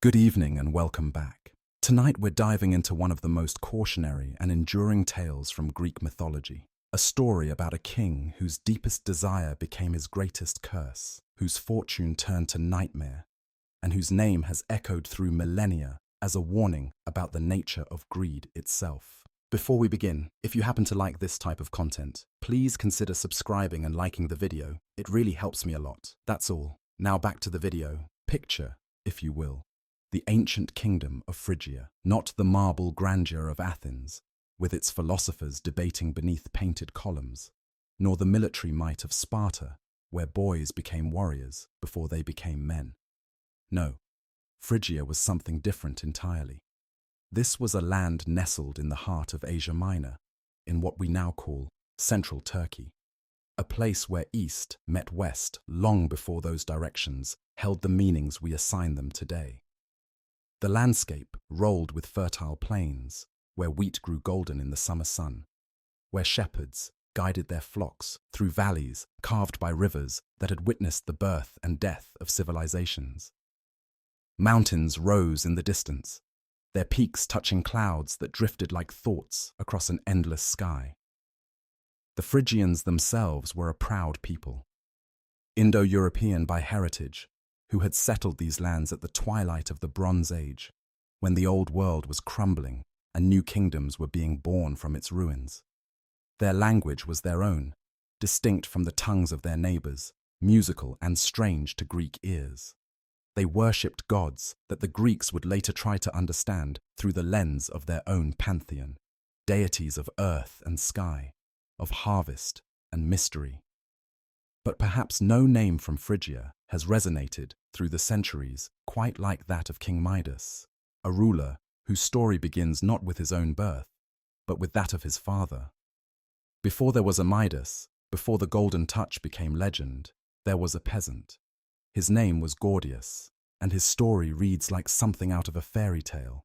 Good evening and welcome back. Tonight we're diving into one of the most cautionary and enduring tales from Greek mythology. A story about a king whose deepest desire became his greatest curse, whose fortune turned to nightmare, and whose name has echoed through millennia as a warning about the nature of greed itself. Before we begin, if you happen to like this type of content, please consider subscribing and liking the video. It really helps me a lot. That's all. Now back to the video. Picture, if you will, the ancient kingdom of Phrygia, not the marble grandeur of Athens, with its philosophers debating beneath painted columns, nor the military might of Sparta, where boys became warriors before they became men. No, Phrygia was something different entirely. This was a land nestled in the heart of Asia Minor, in what we now call central Turkey, a place where East met West long before those directions held the meanings we assign them today. The landscape rolled with fertile plains, where wheat grew golden in the summer sun, where shepherds guided their flocks through valleys carved by rivers that had witnessed the birth and death of civilizations. Mountains rose in the distance, their peaks touching clouds that drifted like thoughts across an endless sky. The Phrygians themselves were a proud people, Indo-European by heritage, who had settled these lands at the twilight of the Bronze Age, when the old world was crumbling and new kingdoms were being born from its ruins. Their language was their own, distinct from the tongues of their neighbors, musical and strange to Greek ears. They worshipped gods that the Greeks would later try to understand through the lens of their own pantheon, deities of earth and sky, of harvest and mystery. But perhaps no name from Phrygia has resonated through the centuries quite like that of King Midas, a ruler whose story begins not with his own birth, but with that of his father. Before there was a Midas, before the golden touch became legend, there was a peasant. His name was Gordias, and his story reads like something out of a fairy tale,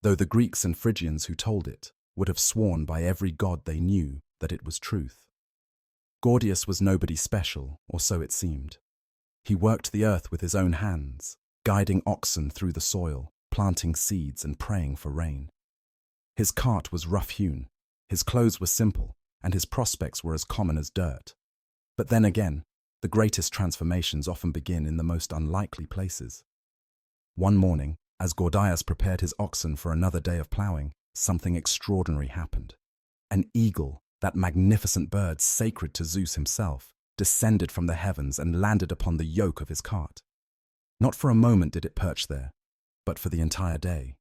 though the Greeks and Phrygians who told it would have sworn by every god they knew that it was truth. Gordias was nobody special, or so it seemed. He worked the earth with his own hands, guiding oxen through the soil, planting seeds and praying for rain. His cart was rough-hewn, his clothes were simple, and his prospects were as common as dirt. But then again, the greatest transformations often begin in the most unlikely places. One morning, as Gordias prepared his oxen for another day of ploughing, something extraordinary happened. An eagle, that magnificent bird sacred to Zeus himself, descended from the heavens and landed upon the yoke of his cart. Not for a moment did it perch there, but for the entire day.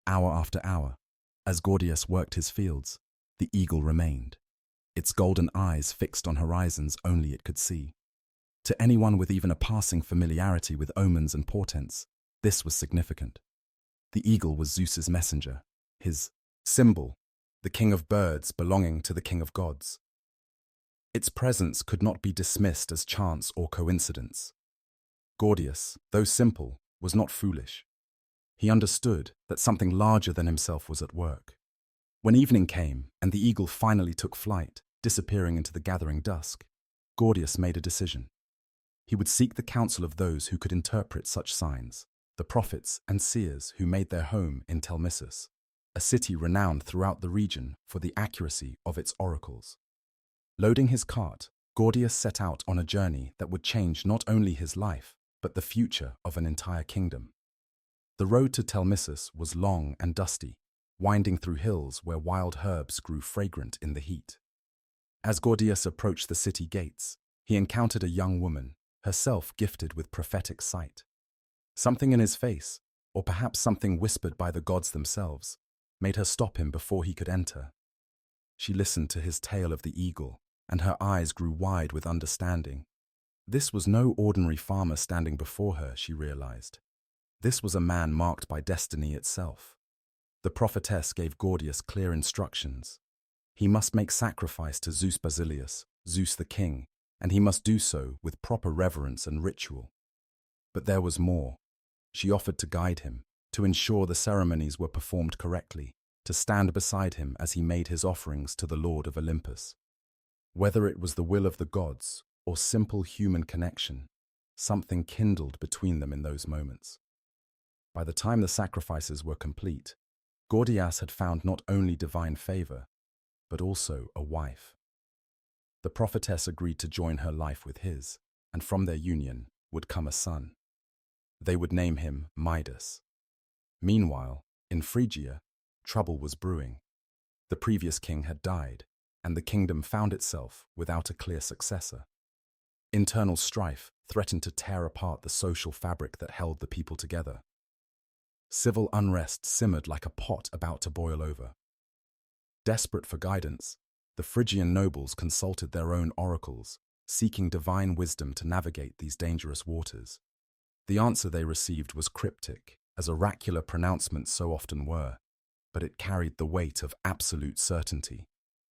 Hour after hour, as Gordias worked his fields, the eagle remained, its golden eyes fixed on horizons only it could see. To anyone with even a passing familiarity with omens and portents, this was significant. The eagle was Zeus's messenger, his symbol, the king of birds belonging to the king of gods. Its presence could not be dismissed as chance or coincidence. Gordias, though simple, was not foolish. He understood that something larger than himself was at work. When evening came and the eagle finally took flight, disappearing into the gathering dusk, Gordias made a decision. He would seek the counsel of those who could interpret such signs, the prophets and seers who made their home in Telmissus, a city renowned throughout the region for the accuracy of its oracles. Loading his cart, Gordias set out on a journey that would change not only his life, but the future of an entire kingdom. The road to Telmissus was long and dusty, winding through hills where wild herbs grew fragrant in the heat. As Gordias approached the city gates, he encountered a young woman, herself gifted with prophetic sight. Something in his face, or perhaps something whispered by the gods themselves, made her stop him before he could enter. She listened to his tale of the eagle, and her eyes grew wide with understanding. This was no ordinary farmer standing before her, she realized. This was a man marked by destiny itself. The prophetess gave Gordias clear instructions. He must make sacrifice to Zeus Basilius, Zeus the king, and he must do so with proper reverence and ritual. But there was more. She offered to guide him, to ensure the ceremonies were performed correctly, to stand beside him as he made his offerings to the Lord of Olympus. Whether it was the will of the gods or simple human connection, something kindled between them in those moments. By the time the sacrifices were complete, Gordias had found not only divine favor, but also a wife. The prophetess agreed to join her life with his, and from their union would come a son. They would name him Midas. Meanwhile, in Phrygia, trouble was brewing. The previous king had died, and the kingdom found itself without a clear successor. Internal strife threatened to tear apart the social fabric that held the people together. Civil unrest simmered like a pot about to boil over. Desperate for guidance, the Phrygian nobles consulted their own oracles, seeking divine wisdom to navigate these dangerous waters. The answer they received was cryptic, as oracular pronouncements so often were, but it carried the weight of absolute certainty.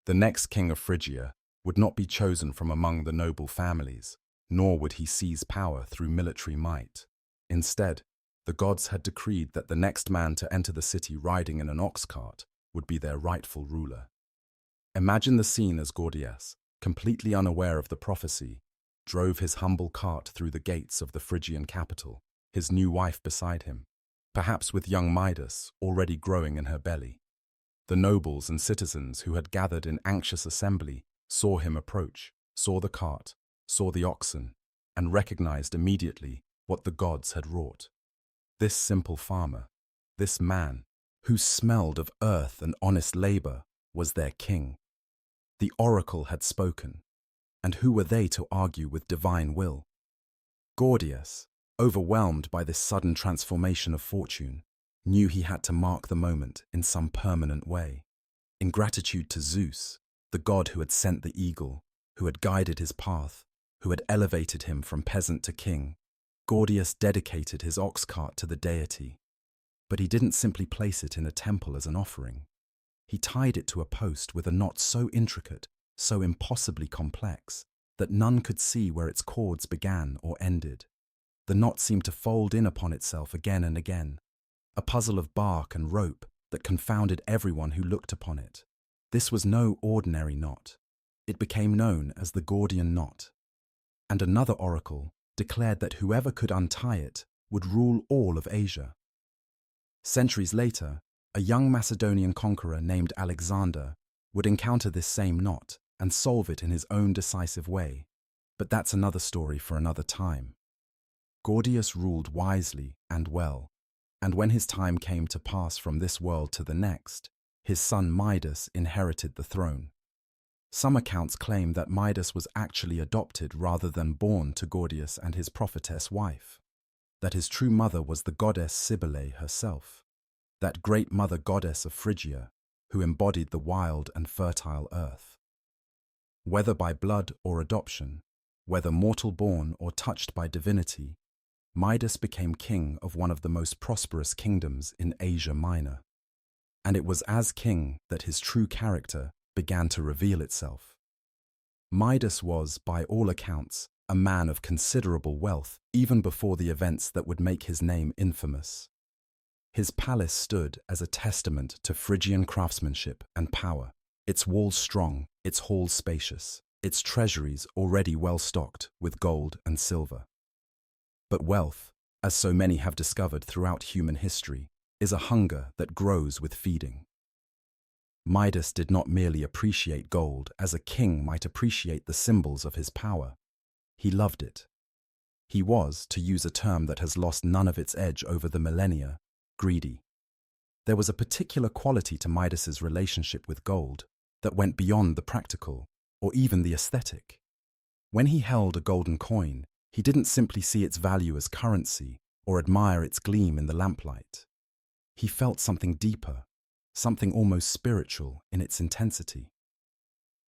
The next king of Phrygia would not be chosen from among the noble families, nor would he seize power through military might. Instead, the gods had decreed that the next man to enter the city riding in an ox cart would be their rightful ruler. Imagine the scene as Gordias, completely unaware of the prophecy, drove his humble cart through the gates of the Phrygian capital, his new wife beside him, perhaps with young Midas already growing in her belly. The nobles and citizens who had gathered in anxious assembly saw him approach, saw the cart, saw the oxen, and recognized immediately what the gods had wrought. This simple farmer, this man, who smelled of earth and honest labor, was their king. The oracle had spoken, and who were they to argue with divine will? Gordias, overwhelmed by this sudden transformation of fortune, knew he had to mark the moment in some permanent way. In gratitude to Zeus, the god who had sent the eagle, who had guided his path, who had elevated him from peasant to king, Gordias dedicated his ox cart to the deity. But he didn't simply place it in a temple as an offering. He tied it to a post with a knot so intricate, so impossibly complex, that none could see where its cords began or ended. The knot seemed to fold in upon itself again and again, a puzzle of bark and rope that confounded everyone who looked upon it. This was no ordinary knot. It became known as the Gordian Knot. And another oracle declared that whoever could untie it would rule all of Asia. Centuries later, a young Macedonian conqueror named Alexander would encounter this same knot and solve it in his own decisive way. But that's another story for another time. Gordias ruled wisely and well, and when his time came to pass from this world to the next, his son Midas inherited the throne. Some accounts claim that Midas was actually adopted rather than born to Gordias and his prophetess wife, that his true mother was the goddess Cybele herself, that great mother goddess of Phrygia, who embodied the wild and fertile earth. Whether by blood or adoption, whether mortal born or touched by divinity, Midas became king of one of the most prosperous kingdoms in Asia Minor. And it was as king that his true character began to reveal itself. Midas was, by all accounts, a man of considerable wealth even before the events that would make his name infamous. His palace stood as a testament to Phrygian craftsmanship and power, its walls strong, its halls spacious, its treasuries already well stocked with gold and silver. But wealth, as so many have discovered throughout human history, is a hunger that grows with feeding. Midas did not merely appreciate gold as a king might appreciate the symbols of his power. He loved it. He was, to use a term that has lost none of its edge over the millennia, greedy. There was a particular quality to Midas's relationship with gold that went beyond the practical or even the aesthetic. When he held a golden coin, he didn't simply see its value as currency or admire its gleam in the lamplight. He felt something deeper, something almost spiritual in its intensity.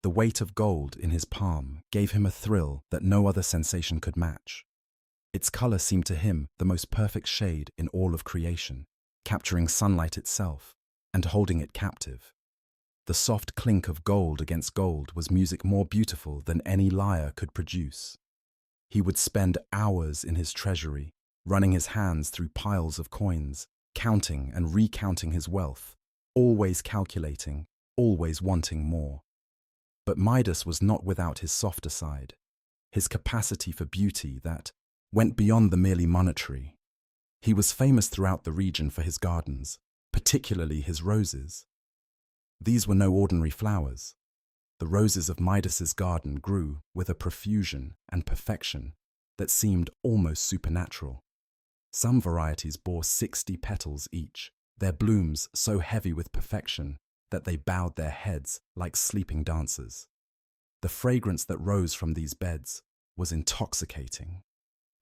The weight of gold in his palm gave him a thrill that no other sensation could match. Its color seemed to him the most perfect shade in all of creation, capturing sunlight itself and holding it captive. The soft clink of gold against gold was music more beautiful than any lyre could produce. He would spend hours in his treasury, running his hands through piles of coins, counting and recounting his wealth, always calculating, always wanting more. But Midas was not without his softer side, his capacity for beauty that went beyond the merely monetary. He was famous throughout the region for his gardens, particularly his roses. These were no ordinary flowers. The roses of Midas's garden grew with a profusion and perfection that seemed almost supernatural. Some varieties bore 60 petals each, their blooms so heavy with perfection that they bowed their heads like sleeping dancers. The fragrance that rose from these beds was intoxicating,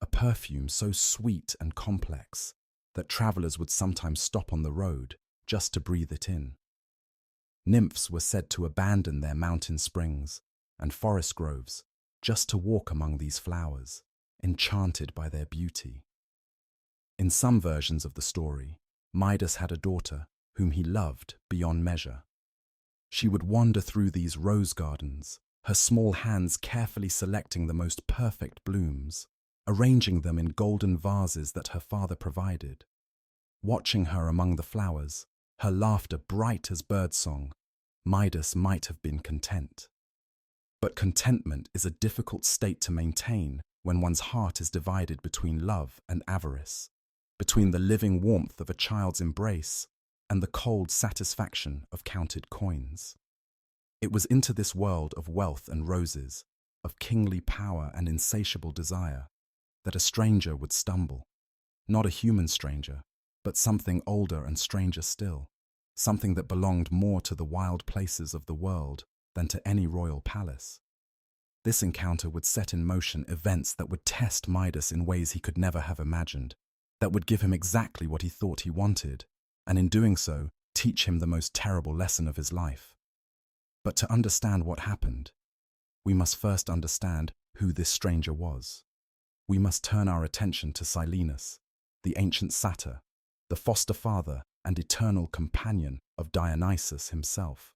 a perfume so sweet and complex that travelers would sometimes stop on the road just to breathe it in. Nymphs were said to abandon their mountain springs and forest groves just to walk among these flowers, enchanted by their beauty. In some versions of the story, Midas had a daughter whom he loved beyond measure. She would wander through these rose gardens, her small hands carefully selecting the most perfect blooms, arranging them in golden vases that her father provided. Watching her among the flowers, her laughter bright as birdsong, Midas might have been content. But contentment is a difficult state to maintain when one's heart is divided between love and avarice, between the living warmth of a child's embrace and the cold satisfaction of counted coins. It was into this world of wealth and roses, of kingly power and insatiable desire, that a stranger would stumble. Not a human stranger, but something older and stranger still, something that belonged more to the wild places of the world than to any royal palace. This encounter would set in motion events that would test Midas in ways he could never have imagined, that would give him exactly what he thought he wanted, and in doing so, teach him the most terrible lesson of his life. But to understand what happened, we must first understand who this stranger was. We must turn our attention to Silenus, the ancient satyr, the foster father and eternal companion of Dionysus himself.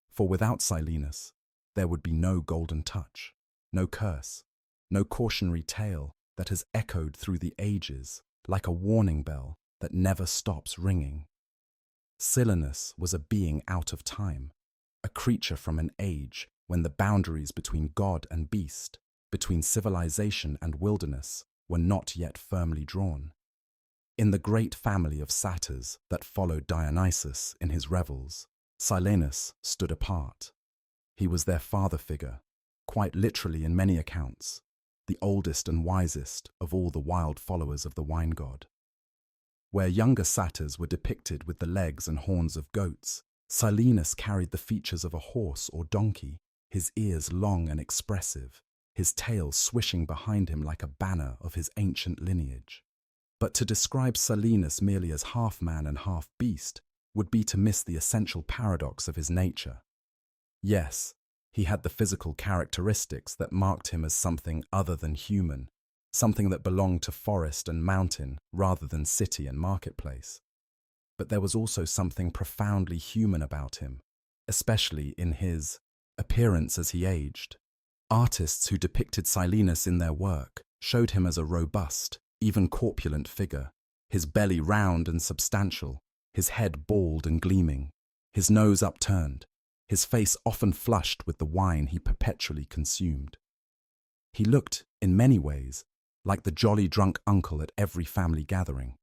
For without Silenus, there would be no golden touch, no curse, no cautionary tale that has echoed through the ages like a warning bell that never stops ringing. Silenus was a being out of time, a creature from an age when the boundaries between God and beast, between civilization and wilderness, were not yet firmly drawn. In the great family of satyrs that followed Dionysus in his revels, Silenus stood apart. He was their father figure, quite literally in many accounts, the oldest and wisest of all the wild followers of the wine god. Where younger satyrs were depicted with the legs and horns of goats, Silenus carried the features of a horse or donkey, his ears long and expressive, his tail swishing behind him like a banner of his ancient lineage. But to describe Silenus merely as half man and half beast would be to miss the essential paradox of his nature. Yes, he had the physical characteristics that marked him as something other than human, something that belonged to forest and mountain rather than city and marketplace. But there was also something profoundly human about him, especially in his appearance as he aged. Artists who depicted Silenus in their work showed him as a robust, even corpulent figure, his belly round and substantial, his head bald and gleaming, his nose upturned, his face often flushed with the wine he perpetually consumed. He looked, in many ways, like the jolly drunk uncle at every family gathering,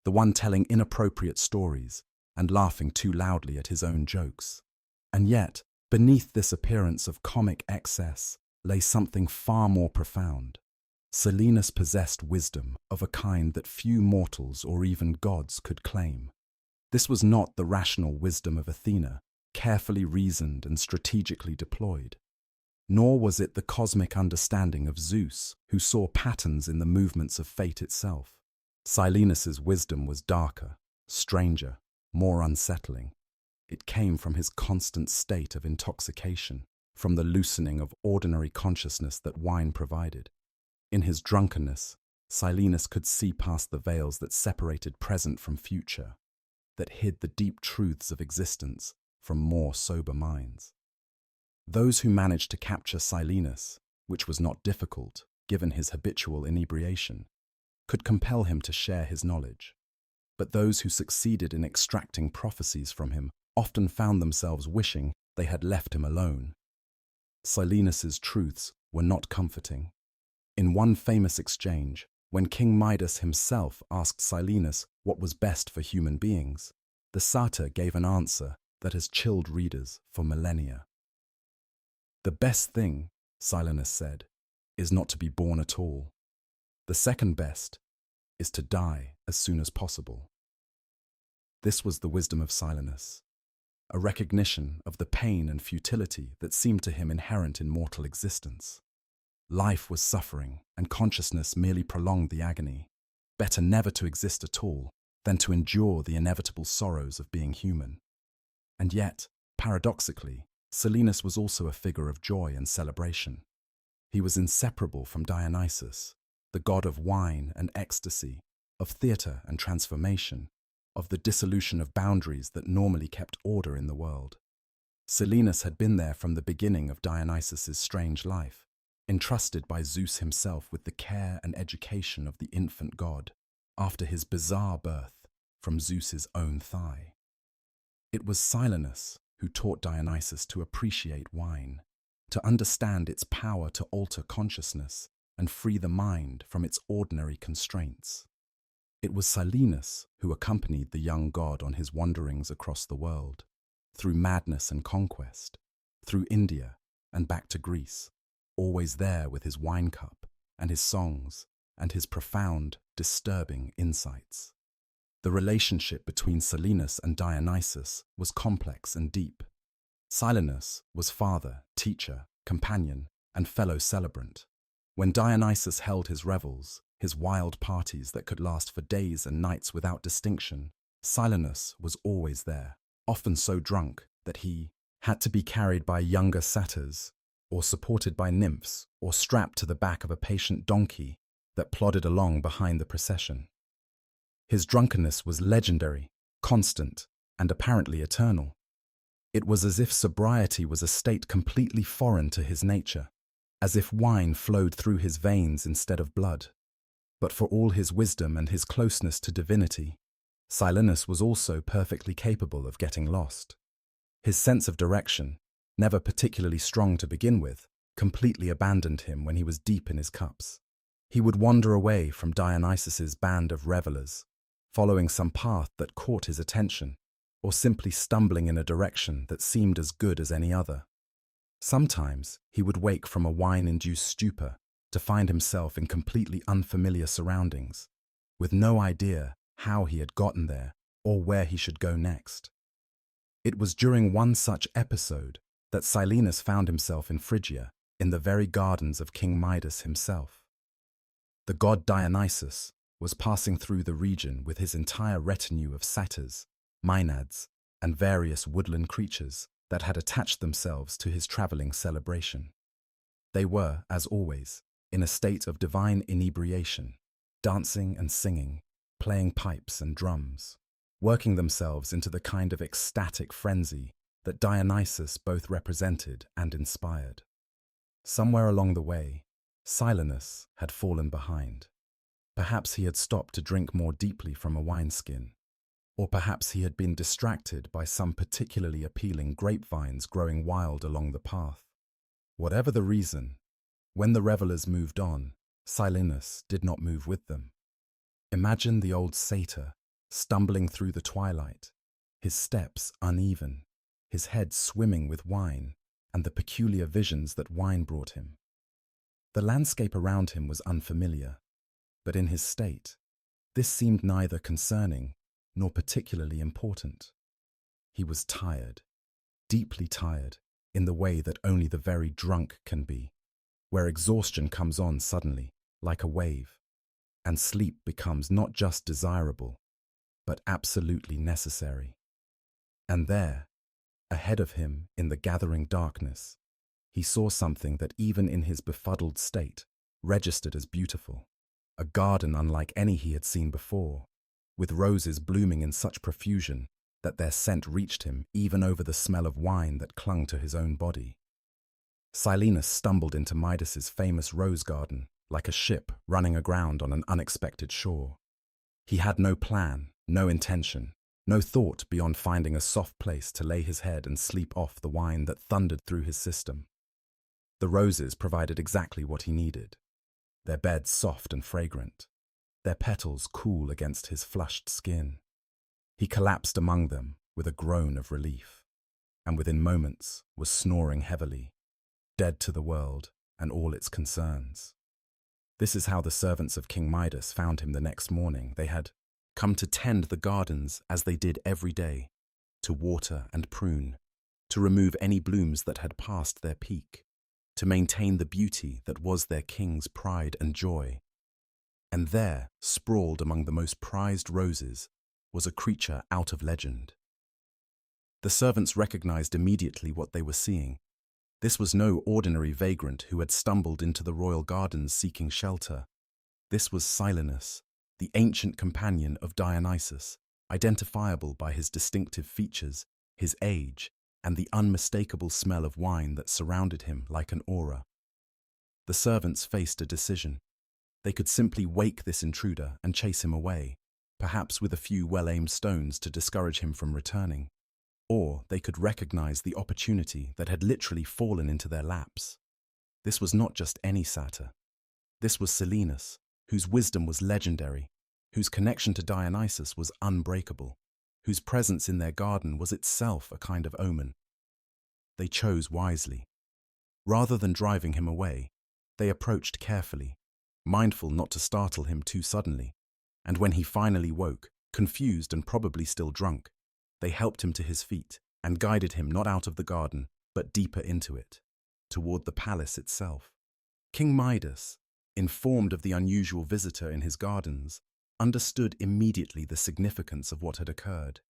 the one telling inappropriate stories and laughing too loudly at his own jokes. And yet, beneath this appearance of comic excess lay something far more profound. Silenus possessed wisdom of a kind that few mortals or even gods could claim. This was not the rational wisdom of Athena, carefully reasoned and strategically deployed. Nor was it the cosmic understanding of Zeus, who saw patterns in the movements of fate itself. Silenus's wisdom was darker, stranger, more unsettling. It came from his constant state of intoxication, from the loosening of ordinary consciousness that wine provided. In his drunkenness, Silenus could see past the veils that separated present from future, that hid the deep truths of existence from more sober minds. Those who managed to capture Silenus, which was not difficult given his habitual inebriation, could compel him to share his knowledge. But those who succeeded in extracting prophecies from him often found themselves wishing they had left him alone. Silenus's truths were not comforting. In one famous exchange, When King Midas himself asked Silenus what was best for human beings, the satyr gave an answer that has chilled readers for millennia. The best thing, Silenus said, is not to be born at all. The second best is to die as soon as possible. This was the wisdom of Silenus, a recognition of the pain and futility that seemed to him inherent in mortal existence. Life was suffering, and consciousness merely prolonged the agony. Better never to exist at all than to endure the inevitable sorrows of being human. And yet, paradoxically, Silenus was also a figure of joy and celebration. He was inseparable from Dionysus, the god of wine and ecstasy, of theatre and transformation, of the dissolution of boundaries that normally kept order in the world. Silenus had been there from the beginning of Dionysus's strange life, entrusted by Zeus himself with the care and education of the infant god, after his bizarre birth from Zeus's own thigh. It was Silenus who taught Dionysus to appreciate wine, to understand its power to alter consciousness and free the mind from its ordinary constraints. It was Silenus who accompanied the young god on his wanderings across the world, through madness and conquest, through India and back to Greece, always there with his wine cup and his songs and his profound, disturbing insights. The relationship between Silenus and Dionysus was complex and deep. Silenus was father, teacher, companion, and fellow celebrant. When Dionysus held his revels, his wild parties that could last for days and nights without distinction, Silenus was always there, often so drunk that he had to be carried by younger satyrs, or supported by nymphs, or strapped to the back of a patient donkey that plodded along behind the procession. His drunkenness was legendary, constant, and apparently eternal. It was as if sobriety was a state completely foreign to his nature, as if wine flowed through his veins instead of blood. But for all his wisdom and his closeness to divinity, Silenus was also perfectly capable of getting lost. His sense of direction, never particularly strong to begin with, completely abandoned him when he was deep in his cups. He would wander away from Dionysus's band of revelers, following some path that caught his attention, or simply stumbling in a direction that seemed as good as any other. Sometimes he would wake from a wine-induced stupor to find himself in completely unfamiliar surroundings, with no idea how he had gotten there or where he should go next. It was during one such episode that Silenus found himself in Phrygia, in the very gardens of King Midas himself. The god Dionysus was passing through the region with his entire retinue of satyrs, maenads, and various woodland creatures that had attached themselves to his travelling celebration. They were, as always, in a state of divine inebriation, dancing and singing, playing pipes and drums, working themselves into the kind of ecstatic frenzy that Dionysus both represented and inspired. Somewhere along the way, Silenus had fallen behind. Perhaps he had stopped to drink more deeply from a wineskin, or perhaps he had been distracted by some particularly appealing grapevines growing wild along the path. Whatever the reason, when the revelers moved on, Silenus did not move with them. Imagine the old satyr stumbling through the twilight, his steps uneven, his head swimming with wine, and the peculiar visions that wine brought him. The landscape around him was unfamiliar, but in his state, this seemed neither concerning nor particularly important. He was tired, deeply tired, in the way that only the very drunk can be, where exhaustion comes on suddenly, like a wave, and sleep becomes not just desirable, but absolutely necessary. And there, ahead of him in the gathering darkness, he saw something that even in his befuddled state registered as beautiful, a garden unlike any he had seen before, with roses blooming in such profusion that their scent reached him even over the smell of wine that clung to his own body. Silenus stumbled into Midas's famous rose garden like a ship running aground on an unexpected shore. He had no plan, no intention, no thought beyond finding a soft place to lay his head and sleep off the wine that thundered through his system. The roses provided exactly what he needed, their beds soft and fragrant, their petals cool against his flushed skin. He collapsed among them with a groan of relief, and within moments was snoring heavily, dead to the world and all its concerns. This is how the servants of King Midas found him the next morning. They had come to tend the gardens as they did every day, to water and prune, to remove any blooms that had passed their peak, to maintain the beauty that was their king's pride and joy. And there, sprawled among the most prized roses, was a creature out of legend. The servants recognized immediately what they were seeing. This was no ordinary vagrant who had stumbled into the royal gardens seeking shelter. This was Silenus, the ancient companion of Dionysus, identifiable by his distinctive features, his age, and the unmistakable smell of wine that surrounded him like an aura. The servants faced a decision. They could simply wake this intruder and chase him away, perhaps with a few well-aimed stones to discourage him from returning. Or they could recognize the opportunity that had literally fallen into their laps. This was not just any satyr. This was Silenus, whose wisdom was legendary, whose connection to Dionysus was unbreakable, whose presence in their garden was itself a kind of omen. They chose wisely. Rather than driving him away, they approached carefully, mindful not to startle him too suddenly, and when he finally woke, confused and probably still drunk, they helped him to his feet and guided him not out of the garden, but deeper into it, toward the palace itself. King Midas, informed of the unusual visitor in his gardens, understood immediately the significance of what had occurred.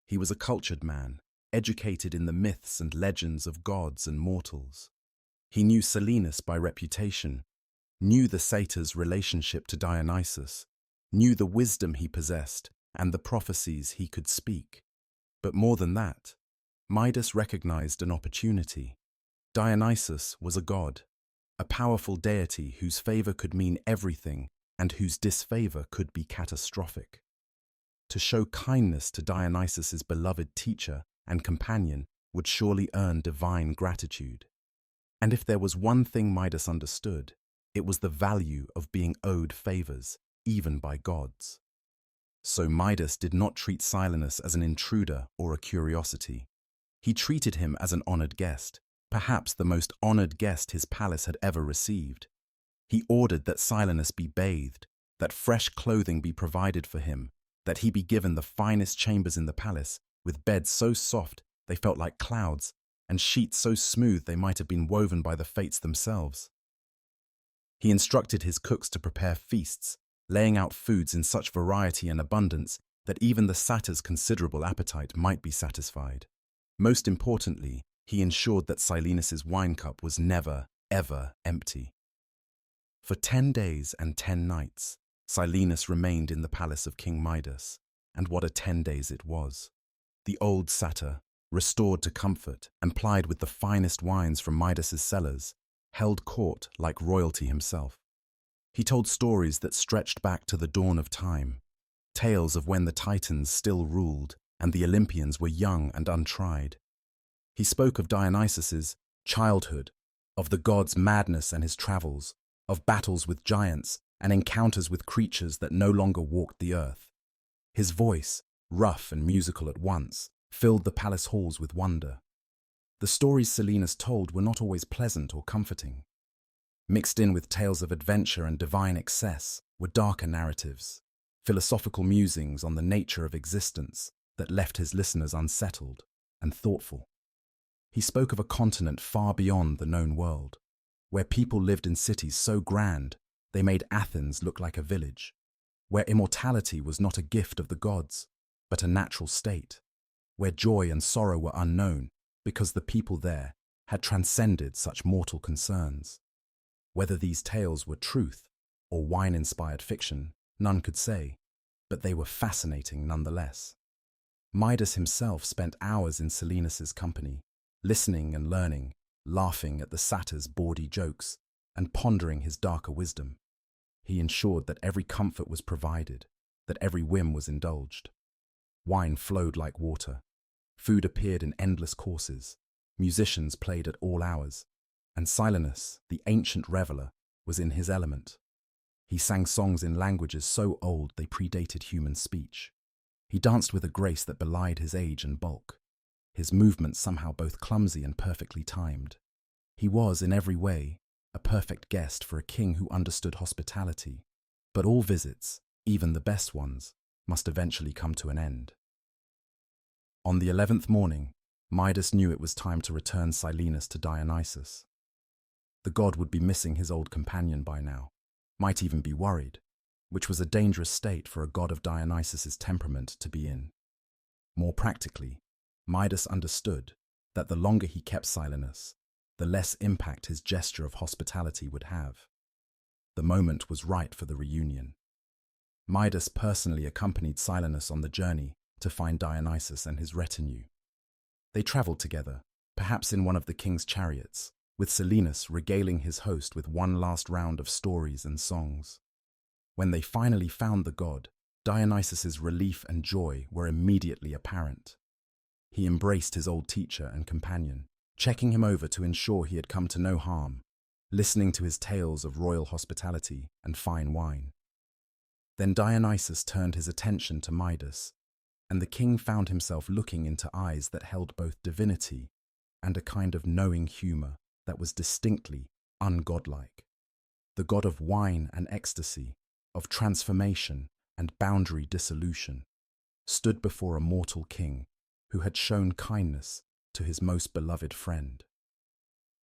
He was a cultured man, educated in the myths and legends of gods and mortals. He knew Silenus by reputation, knew the satyr's relationship to Dionysus, knew the wisdom he possessed and the prophecies he could speak. But more than that, Midas recognized an opportunity. Dionysus was a god, a powerful deity whose favor could mean everything and whose disfavor could be catastrophic. To show kindness to Dionysus's beloved teacher and companion would surely earn divine gratitude. And if there was one thing Midas understood, it was the value of being owed favors, even by gods. So Midas did not treat Silenus as an intruder or a curiosity. He treated him as an honored guest, perhaps the most honored guest his palace had ever received. He ordered that Silenus be bathed, that fresh clothing be provided for him, that he be given the finest chambers in the palace, with beds so soft they felt like clouds, and sheets so smooth they might have been woven by the fates themselves. He instructed his cooks to prepare feasts, laying out foods in such variety and abundance that even the satyr's considerable appetite might be satisfied. Most importantly, he ensured that Silenus's wine cup was never, ever empty. For 10 days and 10 nights, Silenus remained in the palace of King Midas, and what a 10 days it was. The old satyr, restored to comfort and plied with the finest wines from Midas's cellars, held court like royalty himself. He told stories that stretched back to the dawn of time, tales of when the Titans still ruled and the Olympians were young and untried. He spoke of Dionysus's childhood, of the god's madness and his travels, of battles with giants and encounters with creatures that no longer walked the earth. His voice, rough and musical at once, filled the palace halls with wonder. The stories Silenus told were not always pleasant or comforting. Mixed in with tales of adventure and divine excess were darker narratives, philosophical musings on the nature of existence that left his listeners unsettled and thoughtful. He spoke of a continent far beyond the known world, where people lived in cities so grand they made Athens look like a village, where immortality was not a gift of the gods, but a natural state, where joy and sorrow were unknown because the people there had transcended such mortal concerns. Whether these tales were truth or wine-inspired fiction, none could say, but they were fascinating nonetheless. Midas himself spent hours in Silenus's company, listening and learning, laughing at the satyr's bawdy jokes, and pondering his darker wisdom. He ensured that every comfort was provided, that every whim was indulged. Wine flowed like water, food appeared in endless courses, musicians played at all hours, and Silenus, the ancient reveler, was in his element. He sang songs in languages so old they predated human speech. He danced with a grace that belied his age and bulk, his movements somehow both clumsy and perfectly timed. He was, in every way, a perfect guest for a king who understood hospitality. But all visits, even the best ones, must eventually come to an end. On the 11th morning, Midas knew it was time to return Silenus to Dionysus. The god would be missing his old companion by now, might even be worried, which was a dangerous state for a god of Dionysus's temperament to be in. More practically, Midas understood that the longer he kept Silenus, the less impact his gesture of hospitality would have. The moment was right for the reunion. Midas personally accompanied Silenus on the journey to find Dionysus and his retinue. They traveled together, perhaps in one of the king's chariots, with Silenus regaling his host with one last round of stories and songs. When they finally found the god, Dionysus's relief and joy were immediately apparent. He embraced his old teacher and companion, checking him over to ensure he had come to no harm, listening to his tales of royal hospitality and fine wine. Then Dionysus turned his attention to Midas, and the king found himself looking into eyes that held both divinity and a kind of knowing humor that was distinctly ungodlike. The god of wine and ecstasy, of transformation and boundary dissolution, stood before a mortal king who had shown kindness to his most beloved friend.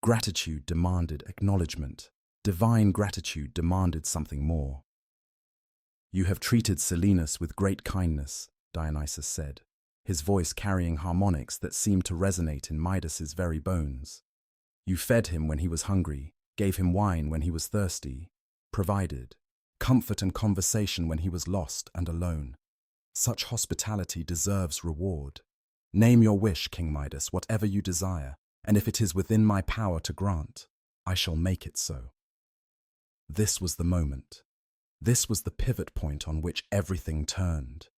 Gratitude demanded acknowledgement. Divine gratitude demanded something more. "You have treated Silenus with great kindness," Dionysus said, his voice carrying harmonics that seemed to resonate in Midas's very bones. "You fed him when he was hungry, gave him wine when he was thirsty, provided comfort and conversation when he was lost and alone. Such hospitality deserves reward. Name your wish, King Midas, whatever you desire, and if it is within my power to grant, I shall make it so." This was the moment. This was the pivot point on which everything turned.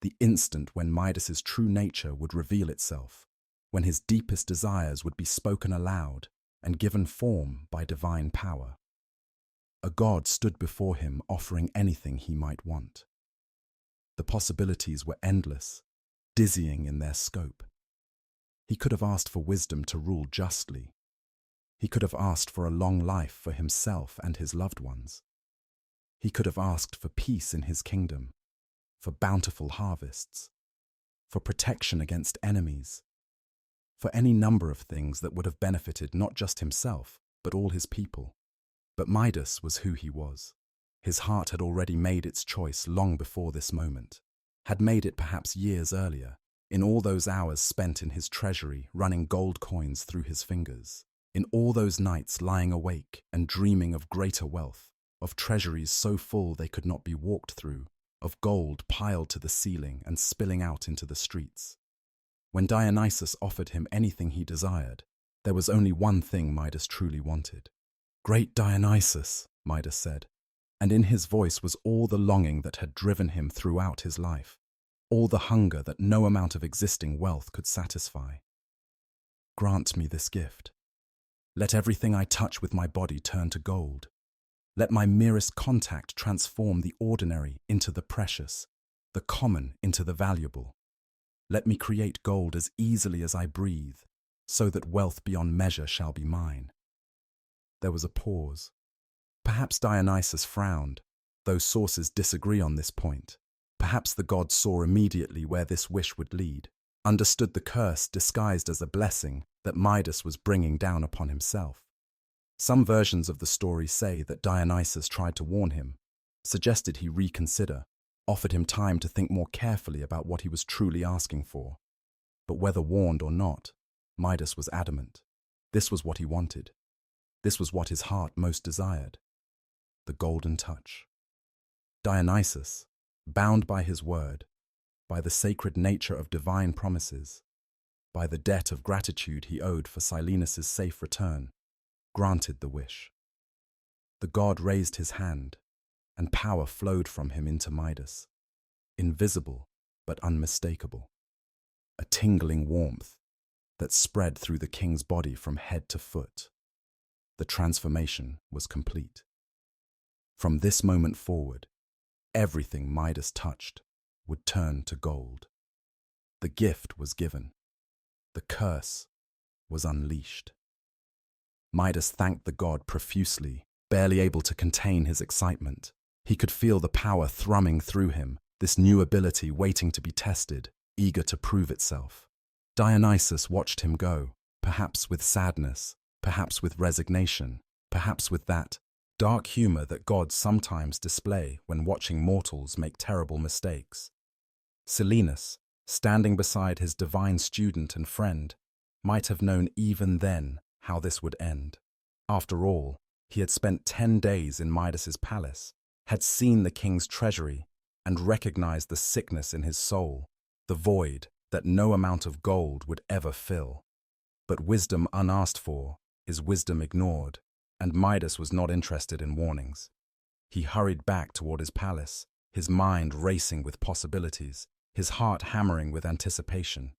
The instant when Midas's true nature would reveal itself, when his deepest desires would be spoken aloud and given form by divine power. A god stood before him offering anything he might want. The possibilities were endless, dizzying in their scope. He could have asked for wisdom to rule justly. He could have asked for a long life for himself and his loved ones. He could have asked for peace in his kingdom, for bountiful harvests, for protection against enemies, for any number of things that would have benefited not just himself, but all his people. But Midas was who he was. His heart had already made its choice long before this moment, had made it perhaps years earlier, in all those hours spent in his treasury running gold coins through his fingers, in all those nights lying awake and dreaming of greater wealth, of treasuries so full they could not be walked through, of gold piled to the ceiling and spilling out into the streets. When Dionysus offered him anything he desired, there was only one thing Midas truly wanted. "Great Dionysus," Midas said, and in his voice was all the longing that had driven him throughout his life, all the hunger that no amount of existing wealth could satisfy. "Grant me this gift. Let everything I touch with my body turn to gold. Let my merest contact transform the ordinary into the precious, the common into the valuable. Let me create gold as easily as I breathe, so that wealth beyond measure shall be mine." There was a pause. Perhaps Dionysus frowned, though sources disagree on this point. Perhaps the god saw immediately where this wish would lead, understood the curse disguised as a blessing that Midas was bringing down upon himself. Some versions of the story say that Dionysus tried to warn him, suggested he reconsider, offered him time to think more carefully about what he was truly asking for. But whether warned or not, Midas was adamant. This was what he wanted. This was what his heart most desired. The golden touch. Dionysus, bound by his word, by the sacred nature of divine promises, by the debt of gratitude he owed for Silenus's safe return, granted the wish. The god raised his hand, and power flowed from him into Midas, invisible but unmistakable, a tingling warmth that spread through the king's body from head to foot. The transformation was complete. From this moment forward, everything Midas touched would turn to gold. The gift was given. The curse was unleashed. Midas thanked the god profusely, barely able to contain his excitement. He could feel the power thrumming through him, this new ability waiting to be tested, eager to prove itself. Dionysus watched him go, perhaps with sadness, perhaps with resignation, perhaps with that dark humor that gods sometimes display when watching mortals make terrible mistakes. Silenus, standing beside his divine student and friend, might have known even then how this would end. After all, he had spent 10 days in Midas's palace, had seen the king's treasury, and recognized the sickness in his soul, the void that no amount of gold would ever fill. But wisdom unasked for is wisdom ignored, and Midas was not interested in warnings. He hurried back toward his palace, his mind racing with possibilities, his heart hammering with anticipation.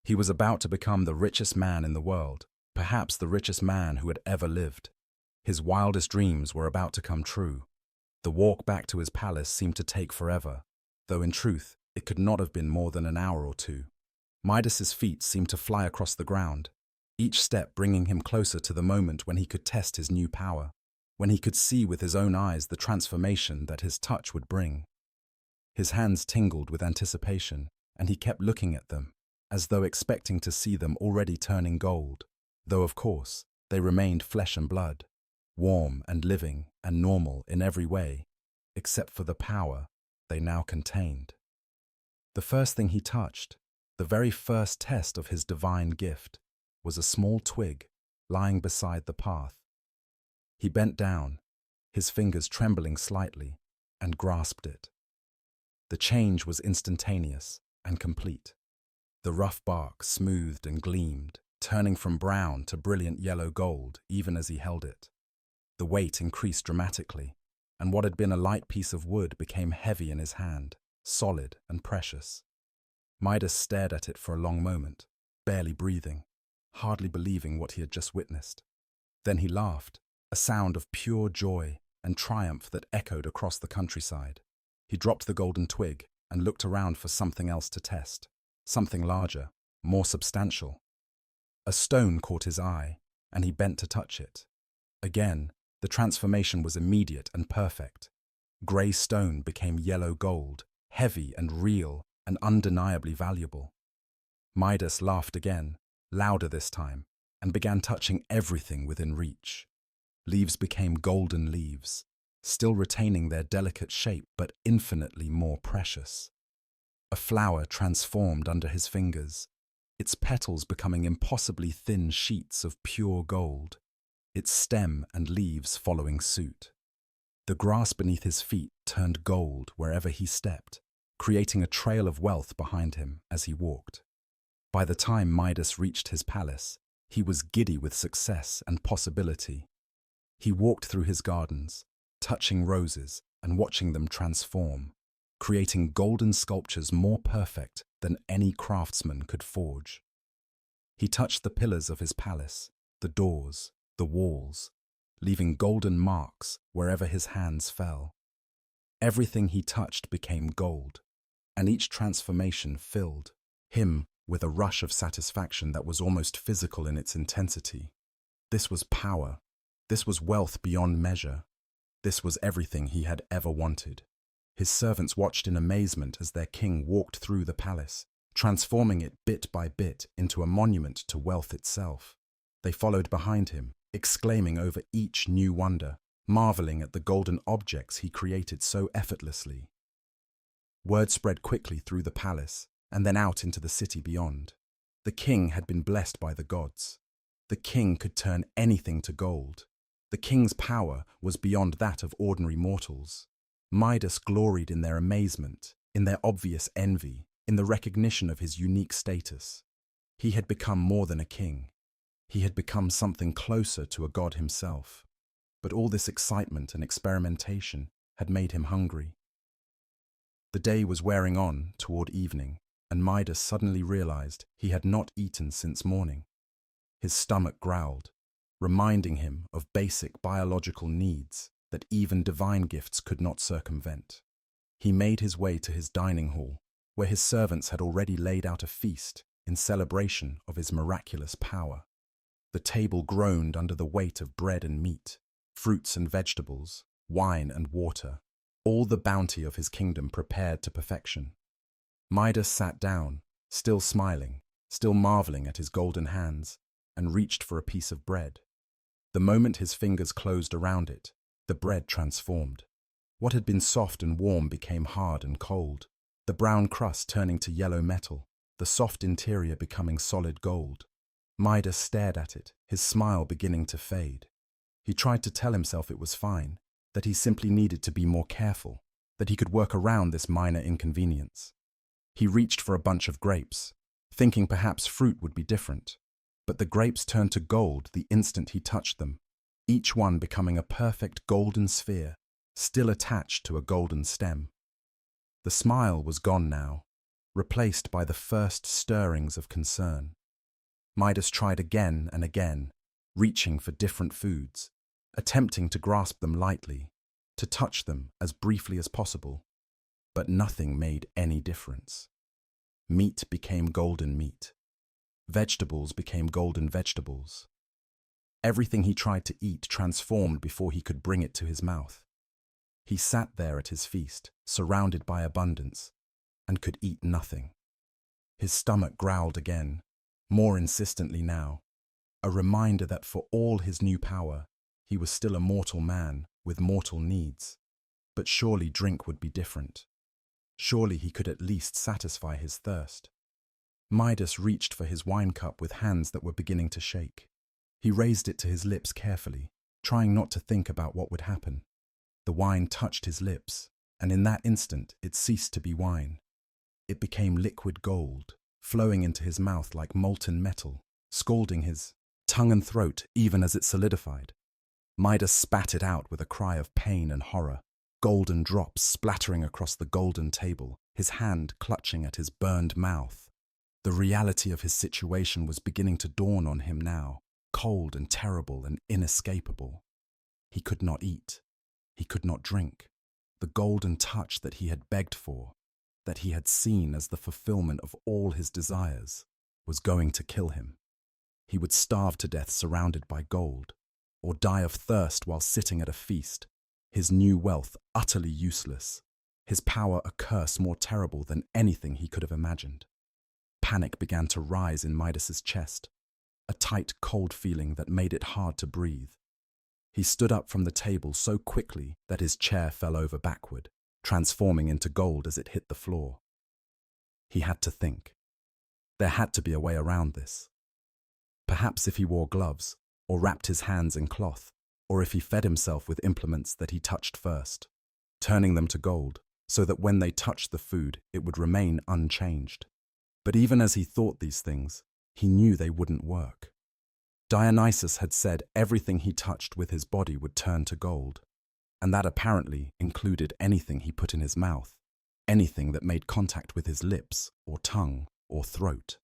He was about to become the richest man in the world, perhaps the richest man who had ever lived. His wildest dreams were about to come true. The walk back to his palace seemed to take forever, though in truth it could not have been more than an hour or two. Midas's feet seemed to fly across the ground, each step bringing him closer to the moment when he could test his new power, when he could see with his own eyes the transformation that his touch would bring. His hands tingled with anticipation, and he kept looking at them, as though expecting to see them already turning gold, though of course they remained flesh and blood, warm and living and normal in every way, except for the power they now contained. The first thing he touched, the very first test of his divine gift, was a small twig lying beside the path. He bent down, his fingers trembling slightly, and grasped it. The change was instantaneous and complete. The rough bark smoothed and gleamed, turning from brown to brilliant yellow gold even as he held it. The weight increased dramatically, and what had been a light piece of wood became heavy in his hand, solid and precious. Midas stared at it for a long moment, barely breathing, hardly believing what he had just witnessed. Then he laughed, a sound of pure joy and triumph that echoed across the countryside. He dropped the golden twig and looked around for something else to test, something larger, more substantial. A stone caught his eye, and he bent to touch it. Again, the transformation was immediate and perfect. Grey stone became yellow gold, heavy and real and undeniably valuable. Midas laughed again, louder this time, and began touching everything within reach. Leaves became golden leaves, still retaining their delicate shape but infinitely more precious. A flower transformed under his fingers, its petals becoming impossibly thin sheets of pure gold, its stem and leaves following suit. The grass beneath his feet turned gold wherever he stepped, creating a trail of wealth behind him as he walked. By the time Midas reached his palace, he was giddy with success and possibility. He walked through his gardens, touching roses and watching them transform, creating golden sculptures more perfect than any craftsman could forge. He touched the pillars of his palace, the doors, the walls, leaving golden marks wherever his hands fell. Everything he touched became gold, and each transformation filled him with a rush of satisfaction that was almost physical in its intensity. This was power. This was wealth beyond measure. This was everything he had ever wanted. His servants watched in amazement as their king walked through the palace, transforming it bit by bit into a monument to wealth itself. They followed behind him, exclaiming over each new wonder, marveling at the golden objects he created so effortlessly. Word spread quickly through the palace and then out into the city beyond. The king had been blessed by the gods. The king could turn anything to gold. The king's power was beyond that of ordinary mortals. Midas gloried in their amazement, in their obvious envy, in the recognition of his unique status. He had become more than a king. He had become something closer to a god himself. But all this excitement and experimentation had made him hungry. The day was wearing on toward evening, and Midas suddenly realized he had not eaten since morning. His stomach growled, reminding him of basic biological needs, that even divine gifts could not circumvent. He made his way to his dining hall, where his servants had already laid out a feast in celebration of his miraculous power. The table groaned under the weight of bread and meat, fruits and vegetables, wine and water, all the bounty of his kingdom prepared to perfection. Midas sat down, still smiling, still marveling at his golden hands, and reached for a piece of bread. The moment his fingers closed around it, the bread transformed. What had been soft and warm became hard and cold, the brown crust turning to yellow metal, the soft interior becoming solid gold. Midas stared at it, his smile beginning to fade. He tried to tell himself it was fine, that he simply needed to be more careful, that he could work around this minor inconvenience. He reached for a bunch of grapes, thinking perhaps fruit would be different. But the grapes turned to gold the instant he touched them, each one becoming a perfect golden sphere, still attached to a golden stem. The smile was gone now, replaced by the first stirrings of concern. Midas tried again and again, reaching for different foods, attempting to grasp them lightly, to touch them as briefly as possible. But nothing made any difference. Meat became golden meat. Vegetables became golden vegetables. Everything he tried to eat transformed before he could bring it to his mouth. He sat there at his feast, surrounded by abundance, and could eat nothing. His stomach growled again, more insistently now, a reminder that for all his new power, he was still a mortal man with mortal needs. But surely drink would be different. Surely he could at least satisfy his thirst. Midas reached for his wine cup with hands that were beginning to shake. He raised it to his lips carefully, trying not to think about what would happen. The wine touched his lips, and in that instant it ceased to be wine. It became liquid gold, flowing into his mouth like molten metal, scalding his tongue and throat even as it solidified. Midas spat it out with a cry of pain and horror, golden drops splattering across the golden table, his hand clutching at his burned mouth. The reality of his situation was beginning to dawn on him now, cold and terrible and inescapable. He could not eat. He could not drink. The golden touch that he had begged for, that he had seen as the fulfillment of all his desires, was going to kill him. He would starve to death surrounded by gold, or die of thirst while sitting at a feast, his new wealth utterly useless, his power a curse more terrible than anything he could have imagined. Panic began to rise in Midas's chest, a tight, cold feeling that made it hard to breathe. He stood up from the table so quickly that his chair fell over backward, transforming into gold as it hit the floor. He had to think. There had to be a way around this. Perhaps if he wore gloves, or wrapped his hands in cloth, or if he fed himself with implements that he touched first, turning them to gold, so that when they touched the food, it would remain unchanged. But even as he thought these things, he knew they wouldn't work. Dionysus had said everything he touched with his body would turn to gold, and that apparently included anything he put in his mouth, anything that made contact with his lips, or tongue, or throat.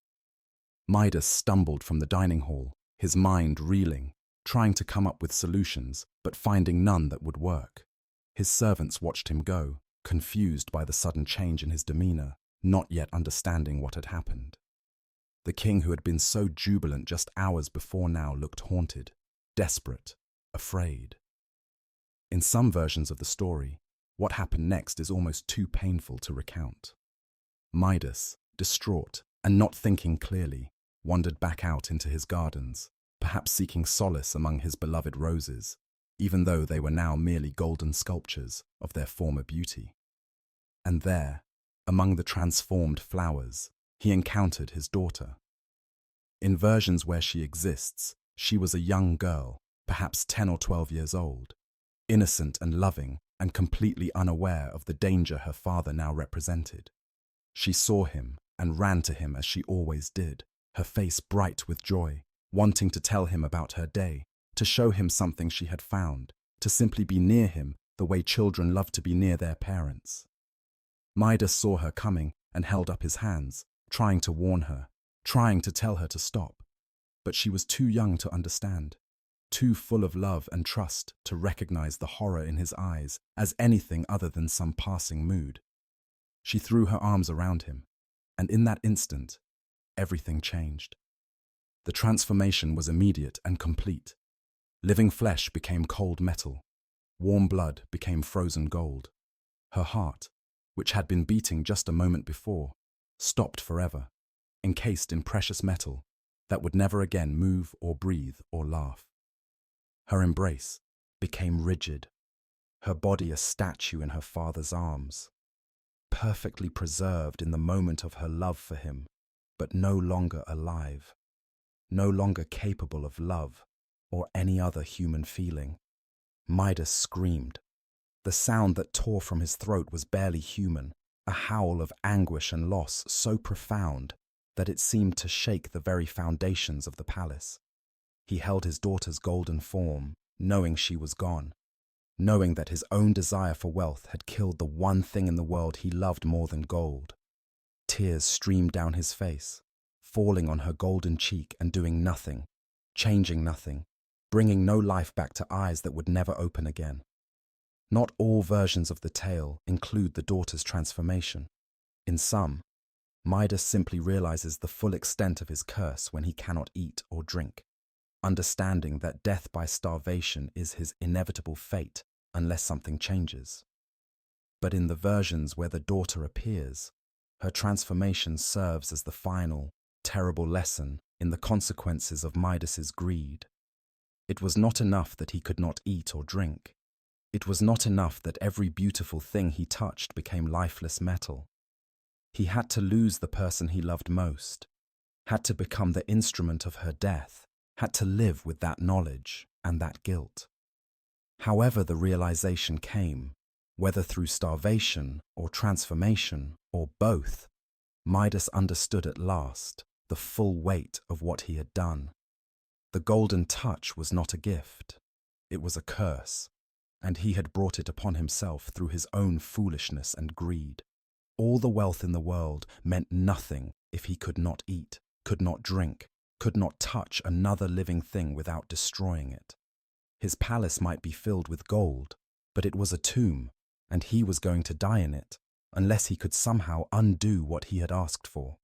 Midas stumbled from the dining hall, his mind reeling, trying to come up with solutions, but finding none that would work. His servants watched him go, confused by the sudden change in his demeanor, not yet understanding what had happened. The king who had been so jubilant just hours before now looked haunted, desperate, afraid. In some versions of the story, what happened next is almost too painful to recount. Midas, distraught and not thinking clearly, wandered back out into his gardens, perhaps seeking solace among his beloved roses, even though they were now merely golden sculptures of their former beauty. And there, among the transformed flowers, he encountered his daughter. In versions where she exists, she was a young girl, perhaps 10 or 12 years old, innocent and loving and completely unaware of the danger her father now represented. She saw him and ran to him as she always did, her face bright with joy, wanting to tell him about her day, to show him something she had found, to simply be near him the way children love to be near their parents. Midas saw her coming and held up his hands, trying to warn her, trying to tell her to stop. But she was too young to understand. too full of love and trust to recognize the horror in his eyes as anything other than some passing mood. She threw her arms around him, and in that instant, everything changed. The transformation was immediate and complete. Living flesh became cold metal. Warm blood became frozen gold. Her heart, which had been beating just a moment before, stopped forever, encased in precious metal that would never again move or breathe or laugh. Her embrace became rigid, her body a statue in her father's arms, perfectly preserved in the moment of her love for him, but no longer alive, no longer capable of love or any other human feeling. Midas screamed. The sound that tore from his throat was barely human, a howl of anguish and loss so profound that it seemed to shake the very foundations of the palace. He held his daughter's golden form, knowing she was gone, knowing that his own desire for wealth had killed the one thing in the world he loved more than gold. Tears streamed down his face, falling on her golden cheek and doing nothing, changing nothing, bringing no life back to eyes that would never open again. Not all versions of the tale include the daughter's transformation. In some, Midas simply realizes the full extent of his curse when he cannot eat or drink, understanding that death by starvation is his inevitable fate unless something changes. But in the versions where the daughter appears, her transformation serves as the final, terrible lesson in the consequences of Midas's greed. It was not enough that he could not eat or drink. It was not enough that every beautiful thing he touched became lifeless metal. He had to lose the person he loved most, had to become the instrument of her death, had to live with that knowledge and that guilt. However the realization came, whether through starvation or transformation or both, Midas understood at last the full weight of what he had done. The golden touch was not a gift, it was a curse, and he had brought it upon himself through his own foolishness and greed. All the wealth in the world meant nothing if he could not eat, could not drink, could not touch another living thing without destroying it. His palace might be filled with gold, but it was a tomb, and he was going to die in it, unless he could somehow undo what he had asked for.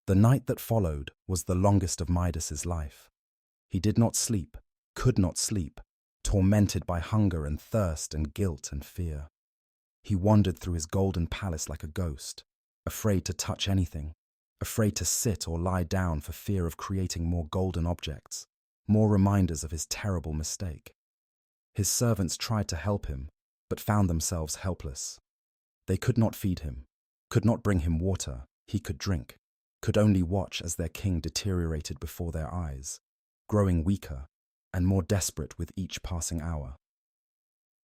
The night that followed was the longest of Midas's life. He did not sleep, could not sleep, tormented by hunger and thirst and guilt and fear. He wandered through his golden palace like a ghost, afraid to touch anything, afraid to sit or lie down for fear of creating more golden objects, more reminders of his terrible mistake. His servants tried to help him, but found themselves helpless. They could not feed him, could not bring him water he could drink, could only watch as their king deteriorated before their eyes, growing weaker and more desperate with each passing hour.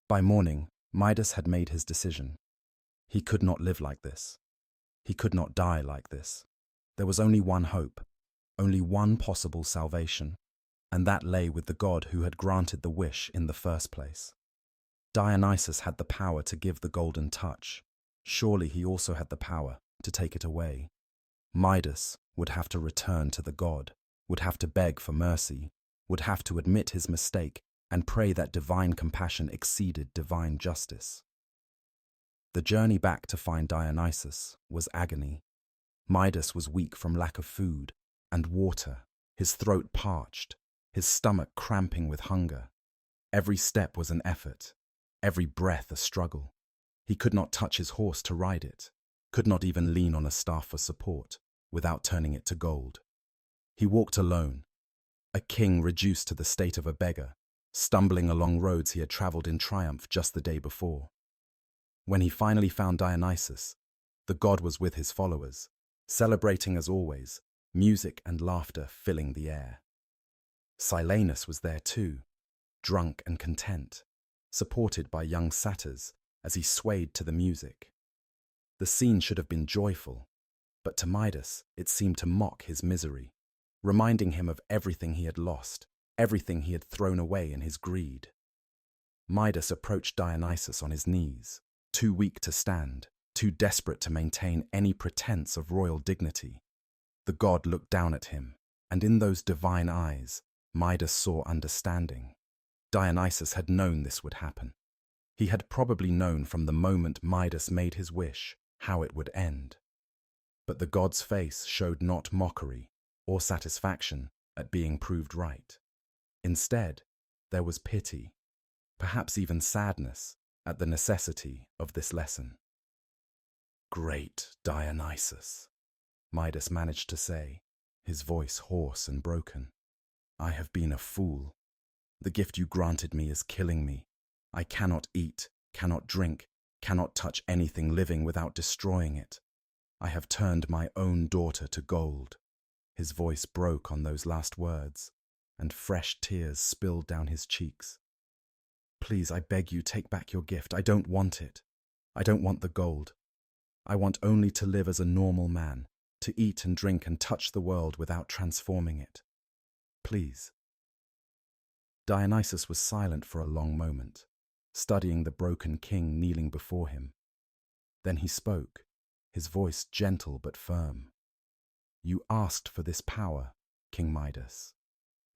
By morning, Midas had made his decision. He could not live like this. He could not die like this. There was only one hope, only one possible salvation, and that lay with the god who had granted the wish in the first place. Dionysus had the power to give the golden touch. Surely he also had the power to take it away. Midas would have to return to the god, would have to beg for mercy, would have to admit his mistake and pray that divine compassion exceeded divine justice. The journey back to find Dionysus was agony. Midas was weak from lack of food and water, his throat parched, his stomach cramping with hunger. Every step was an effort, every breath a struggle. He could not touch his horse to ride it, could not even lean on a staff for support without turning it to gold. He walked alone, a king reduced to the state of a beggar, stumbling along roads he had traveled in triumph just the day before. When he finally found Dionysus, the god was with his followers, celebrating as always, music and laughter filling the air. Silenus was there too, drunk and content, supported by young satyrs as he swayed to the music. The scene should have been joyful, but to Midas it seemed to mock his misery, reminding him of everything he had lost, everything he had thrown away in his greed. Midas approached Dionysus on his knees, too weak to stand, too desperate to maintain any pretense of royal dignity. The god looked down at him, and in those divine eyes, Midas saw understanding. Dionysus had known this would happen. He had probably known from the moment Midas made his wish how it would end. But the god's face showed not mockery or satisfaction at being proved right. Instead, there was pity, perhaps even sadness, at the necessity of this lesson. "Great Dionysus," Midas managed to say, his voice hoarse and broken. "I have been a fool. The gift you granted me is killing me. I cannot eat, cannot drink, cannot touch anything living without destroying it. I have turned my own daughter to gold." His voice broke on those last words, and fresh tears spilled down his cheeks. "Please, I beg you, take back your gift. I don't want it. I don't want the gold. I want only to live as a normal man, to eat and drink and touch the world without transforming it. Please." Dionysus was silent for a long moment, studying the broken king kneeling before him. Then he spoke, his voice gentle but firm. "You asked for this power, King Midas.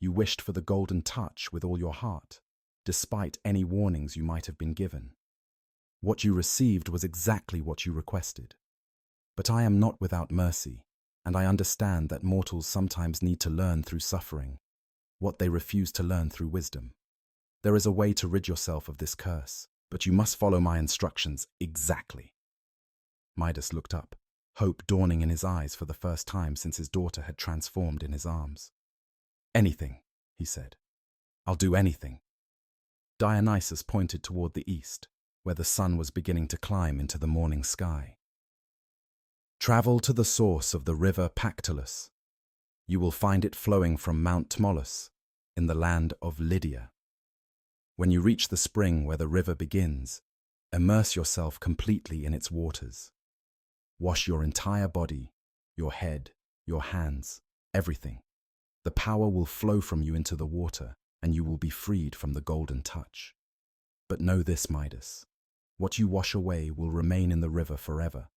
You wished for the golden touch with all your heart, despite any warnings you might have been given. What you received was exactly what you requested. But I am not without mercy, and I understand that mortals sometimes need to learn through suffering what they refuse to learn through wisdom. There is a way to rid yourself of this curse, but you must follow my instructions exactly." Midas looked up, hope dawning in his eyes for the first time since his daughter had transformed in his arms. "Anything," he said. "I'll do anything." Dionysus pointed toward the east, where the sun was beginning to climb into the morning sky. "Travel to the source of the River Pactolus. You will find it flowing from Mount Tmolus in the land of Lydia. When you reach the spring where the river begins, immerse yourself completely in its waters. Wash your entire body, your head, your hands, everything. The power will flow from you into the water, and you will be freed from the golden touch. But know this, Midas. What you wash away will remain in the river forever.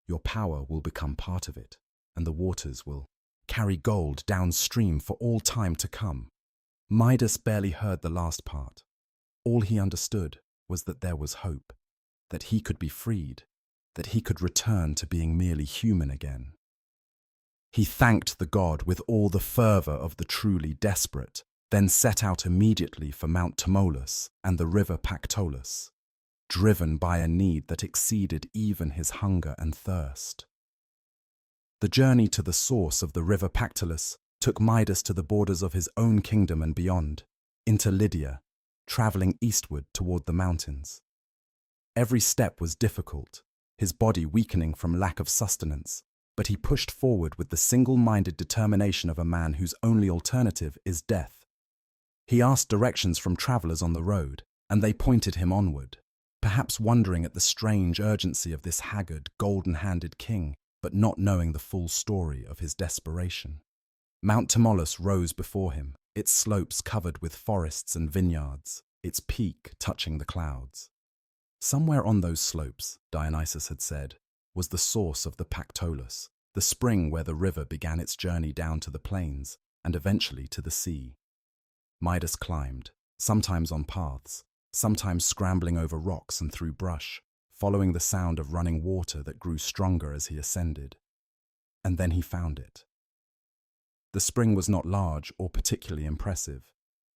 Your power will become part of it, and the waters will carry gold downstream for all time to come." Midas barely heard the last part. All he understood was that there was hope, that he could be freed, that he could return to being merely human again. He thanked the god with all the fervor of the truly desperate, then set out immediately for Mount Tmolus and the River Pactolus, driven by a need that exceeded even his hunger and thirst. The journey to the source of the River Pactolus took Midas to the borders of his own kingdom and beyond, into Lydia, traveling eastward toward the mountains. Every step was difficult, his body weakening from lack of sustenance, but he pushed forward with the single-minded determination of a man whose only alternative is death. He asked directions from travelers on the road, and they pointed him onward, perhaps wondering at the strange urgency of this haggard, golden-handed king, but not knowing the full story of his desperation. Mount Tmolus rose before him, its slopes covered with forests and vineyards, its peak touching the clouds. Somewhere on those slopes, Dionysus had said, was the source of the Pactolus, the spring where the river began its journey down to the plains and eventually to the sea. Midas climbed, sometimes on paths, sometimes scrambling over rocks and through brush, following the sound of running water that grew stronger as he ascended. And then he found it. The spring was not large or particularly impressive,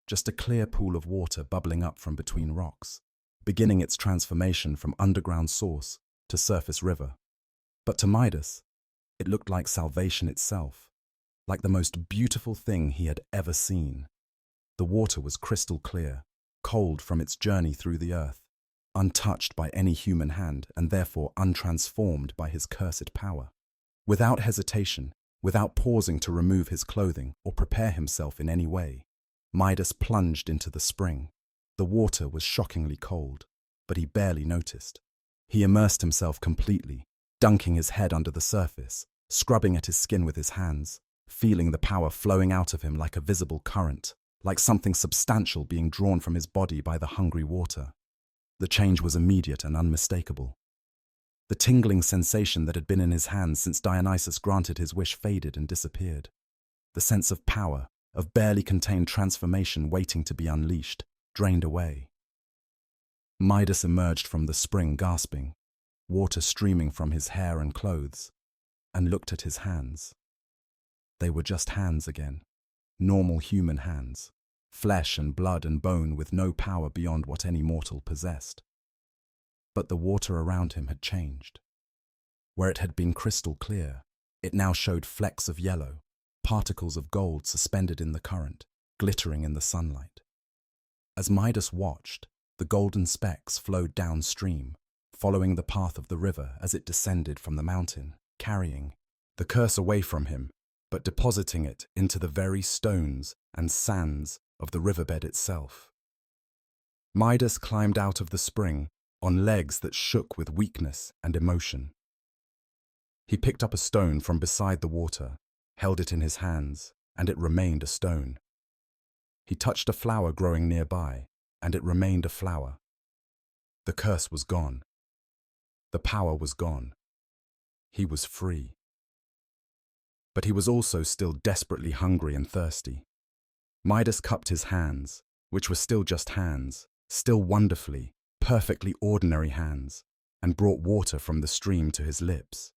just a clear pool of water bubbling up from between rocks, beginning its transformation from underground source to surface river. But to Midas, it looked like salvation itself, like the most beautiful thing he had ever seen. The water was crystal clear, cold from its journey through the earth, untouched by any human hand and therefore untransformed by his cursed power. Without hesitation, without pausing to remove his clothing or prepare himself in any way, Midas plunged into the spring. The water was shockingly cold, but he barely noticed. He immersed himself completely, dunking his head under the surface, scrubbing at his skin with his hands, feeling the power flowing out of him like a visible current, like something substantial being drawn from his body by the hungry water. The change was immediate and unmistakable. The tingling sensation that had been in his hands since Dionysus granted his wish faded and disappeared. The sense of power, of barely contained transformation waiting to be unleashed, drained away. Midas emerged from the spring gasping, water streaming from his hair and clothes, and looked at his hands. They were just hands again, normal human hands, flesh and blood and bone with no power beyond what any mortal possessed. But the water around him had changed. Where it had been crystal clear, it now showed flecks of yellow, particles of gold suspended in the current, glittering in the sunlight. As Midas watched, the golden specks flowed downstream, following the path of the river as it descended from the mountain, carrying the curse away from him, but depositing it into the very stones and sands of the riverbed itself. Midas climbed out of the spring on legs that shook with weakness and emotion. He picked up a stone from beside the water, held it in his hands, and it remained a stone. He touched a flower growing nearby, and it remained a flower. The curse was gone. The power was gone. He was free. But he was also still desperately hungry and thirsty. Midas cupped his hands, which were still just hands, still wonderfully, perfectly ordinary hands, and brought water from the stream to his lips.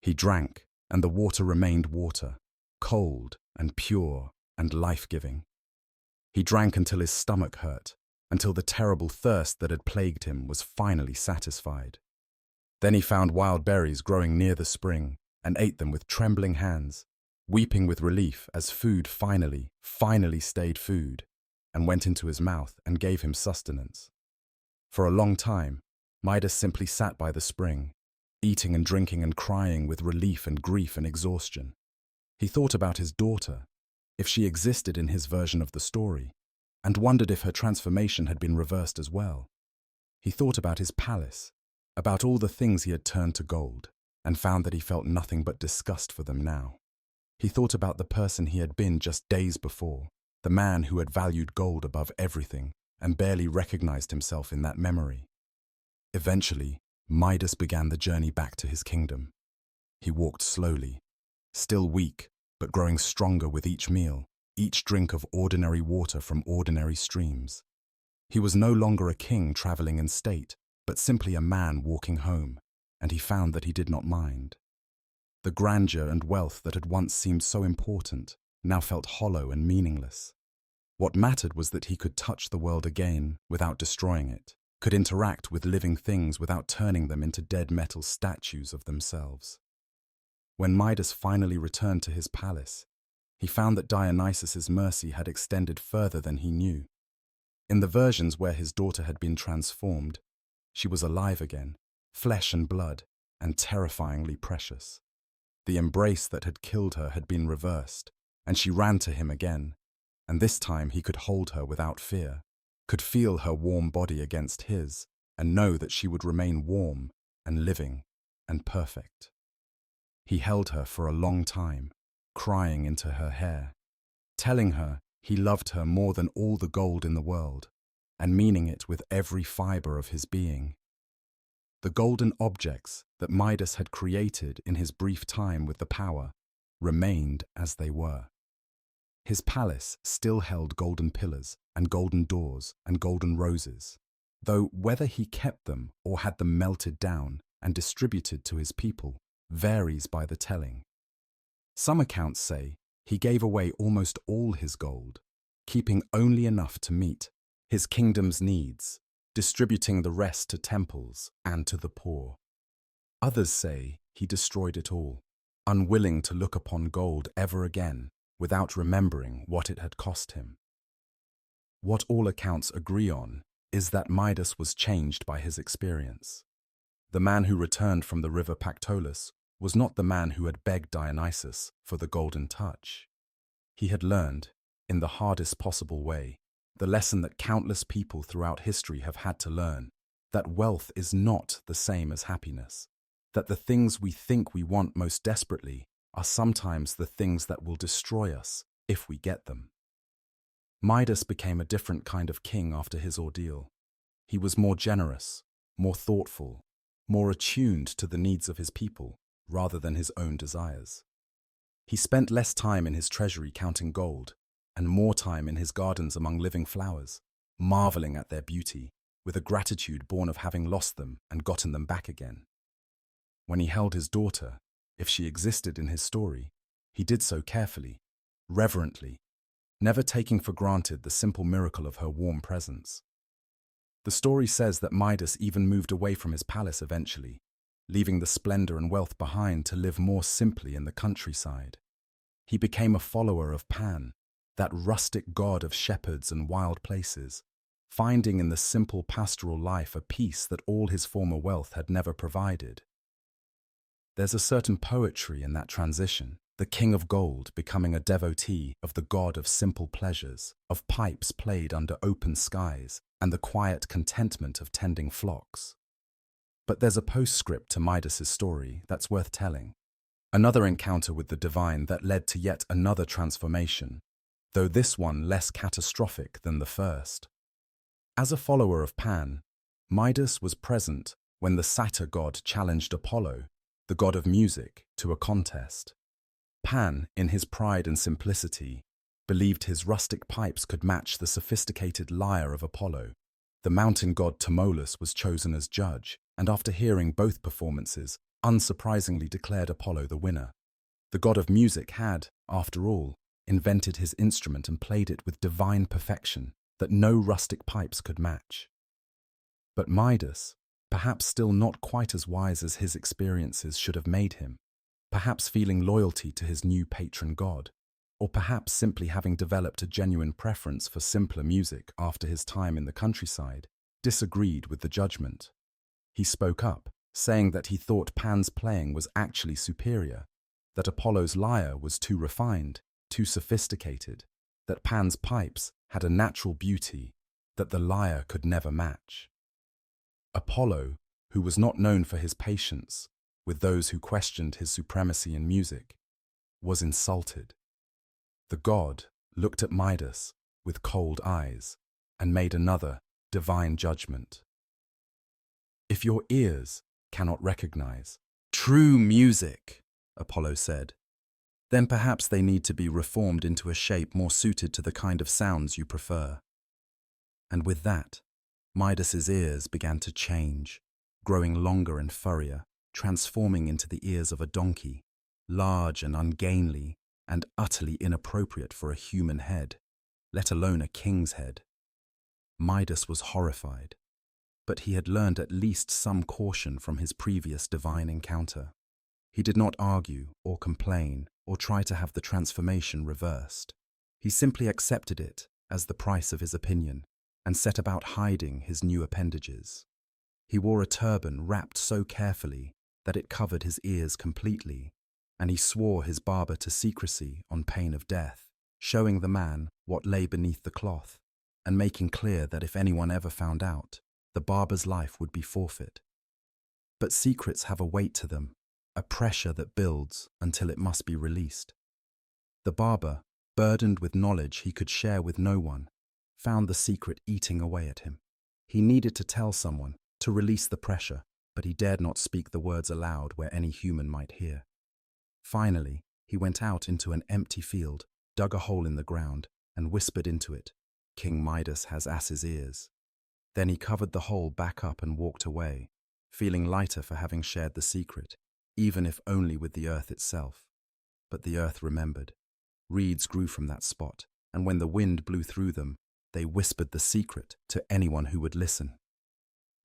He drank, and the water remained water, cold and pure and life-giving. He drank until his stomach hurt, until the terrible thirst that had plagued him was finally satisfied. Then he found wild berries growing near the spring and ate them with trembling hands, weeping with relief as food finally stayed food and went into his mouth and gave him sustenance. For a long time, Midas simply sat by the spring, eating and drinking and crying with relief and grief and exhaustion. He thought about his daughter, if she existed in his version of the story, and wondered if her transformation had been reversed as well. He thought about his palace, about all the things he had turned to gold, and found that he felt nothing but disgust for them now. He thought about the person he had been just days before, the man who had valued gold above everything and barely recognized himself in that memory. Eventually, Midas began the journey back to his kingdom. He walked slowly, still weak, but growing stronger with each meal, each drink of ordinary water from ordinary streams. He was no longer a king traveling in state, but simply a man walking home, and he found that he did not mind. The grandeur and wealth that had once seemed so important now felt hollow and meaningless. What mattered was that he could touch the world again without destroying it, could interact with living things without turning them into dead metal statues of themselves. When Midas finally returned to his palace, he found that Dionysus's mercy had extended further than he knew. In the versions where his daughter had been transformed, she was alive again, flesh and blood, and terrifyingly precious. The embrace that had killed her had been reversed, and she ran to him again, and this time he could hold her without fear, could feel her warm body against his, and know that she would remain warm and living and perfect. He held her for a long time, crying into her hair, telling her he loved her more than all the gold in the world, and meaning it with every fiber of his being. The golden objects that Midas had created in his brief time with the power remained as they were. His palace still held golden pillars and golden doors and golden roses, though whether he kept them or had them melted down and distributed to his people varies by the telling. Some accounts say he gave away almost all his gold, keeping only enough to meet his kingdom's needs, distributing the rest to temples and to the poor. Others say he destroyed it all, unwilling to look upon gold ever again without remembering what it had cost him. What all accounts agree on is that Midas was changed by his experience. The man who returned from the River Pactolus was not the man who had begged Dionysus for the golden touch. He had learned, in the hardest possible way, the lesson that countless people throughout history have had to learn, that wealth is not the same as happiness, that the things we think we want most desperately are sometimes the things that will destroy us if we get them. Midas became a different kind of king after his ordeal. He was more generous, more thoughtful, more attuned to the needs of his people rather than his own desires. He spent less time in his treasury counting gold and more time in his gardens among living flowers, marveling at their beauty, with a gratitude born of having lost them and gotten them back again. When he held his daughter, if she existed in his story, he did so carefully, reverently, never taking for granted the simple miracle of her warm presence. The story says that Midas even moved away from his palace eventually, leaving the splendor and wealth behind to live more simply in the countryside. He became a follower of Pan, that rustic god of shepherds and wild places, finding in the simple pastoral life a peace that all his former wealth had never provided. There's a certain poetry in that transition, the king of gold becoming a devotee of the god of simple pleasures, of pipes played under open skies, and the quiet contentment of tending flocks. But there's a postscript to Midas's story that's worth telling. Another encounter with the divine that led to yet another transformation, though this one less catastrophic than the first. As a follower of Pan, Midas was present when the satyr god challenged Apollo, the god of music, to a contest. Pan, in his pride and simplicity, believed his rustic pipes could match the sophisticated lyre of Apollo. The mountain god Tmolus was chosen as judge, and after hearing both performances, unsurprisingly declared Apollo the winner. The god of music had, after all, invented his instrument and played it with divine perfection that no rustic pipes could match. But Midas, perhaps still not quite as wise as his experiences should have made him, perhaps feeling loyalty to his new patron god, or perhaps simply having developed a genuine preference for simpler music after his time in the countryside, disagreed with the judgment. He spoke up, saying that he thought Pan's playing was actually superior, that Apollo's lyre was too refined, too sophisticated, that Pan's pipes had a natural beauty that the lyre could never match. Apollo, who was not known for his patience with those who questioned his supremacy in music, was insulted. The god looked at Midas with cold eyes and made another divine judgment. "If your ears cannot recognize true music," Apollo said, "then perhaps they need to be reformed into a shape more suited to the kind of sounds you prefer." And with that, Midas's ears began to change, growing longer and furrier, transforming into the ears of a donkey, large and ungainly and utterly inappropriate for a human head, let alone a king's head. Midas was horrified, but he had learned at least some caution from his previous divine encounter. He did not argue or complain or try to have the transformation reversed. He simply accepted it as the price of his opinion and set about hiding his new appendages. He wore a turban wrapped so carefully that it covered his ears completely, and he swore his barber to secrecy on pain of death, showing the man what lay beneath the cloth and making clear that if anyone ever found out, the barber's life would be forfeit. But secrets have a weight to them, a pressure that builds until it must be released. The barber, burdened with knowledge he could share with no one, found the secret eating away at him. He needed to tell someone, to release the pressure, but he dared not speak the words aloud where any human might hear. Finally, he went out into an empty field, dug a hole in the ground, and whispered into it, "King Midas has ass's ears." Then he covered the hole back up and walked away, feeling lighter for having shared the secret, even if only with the earth itself. But the earth remembered. Reeds grew from that spot, and when the wind blew through them, they whispered the secret to anyone who would listen.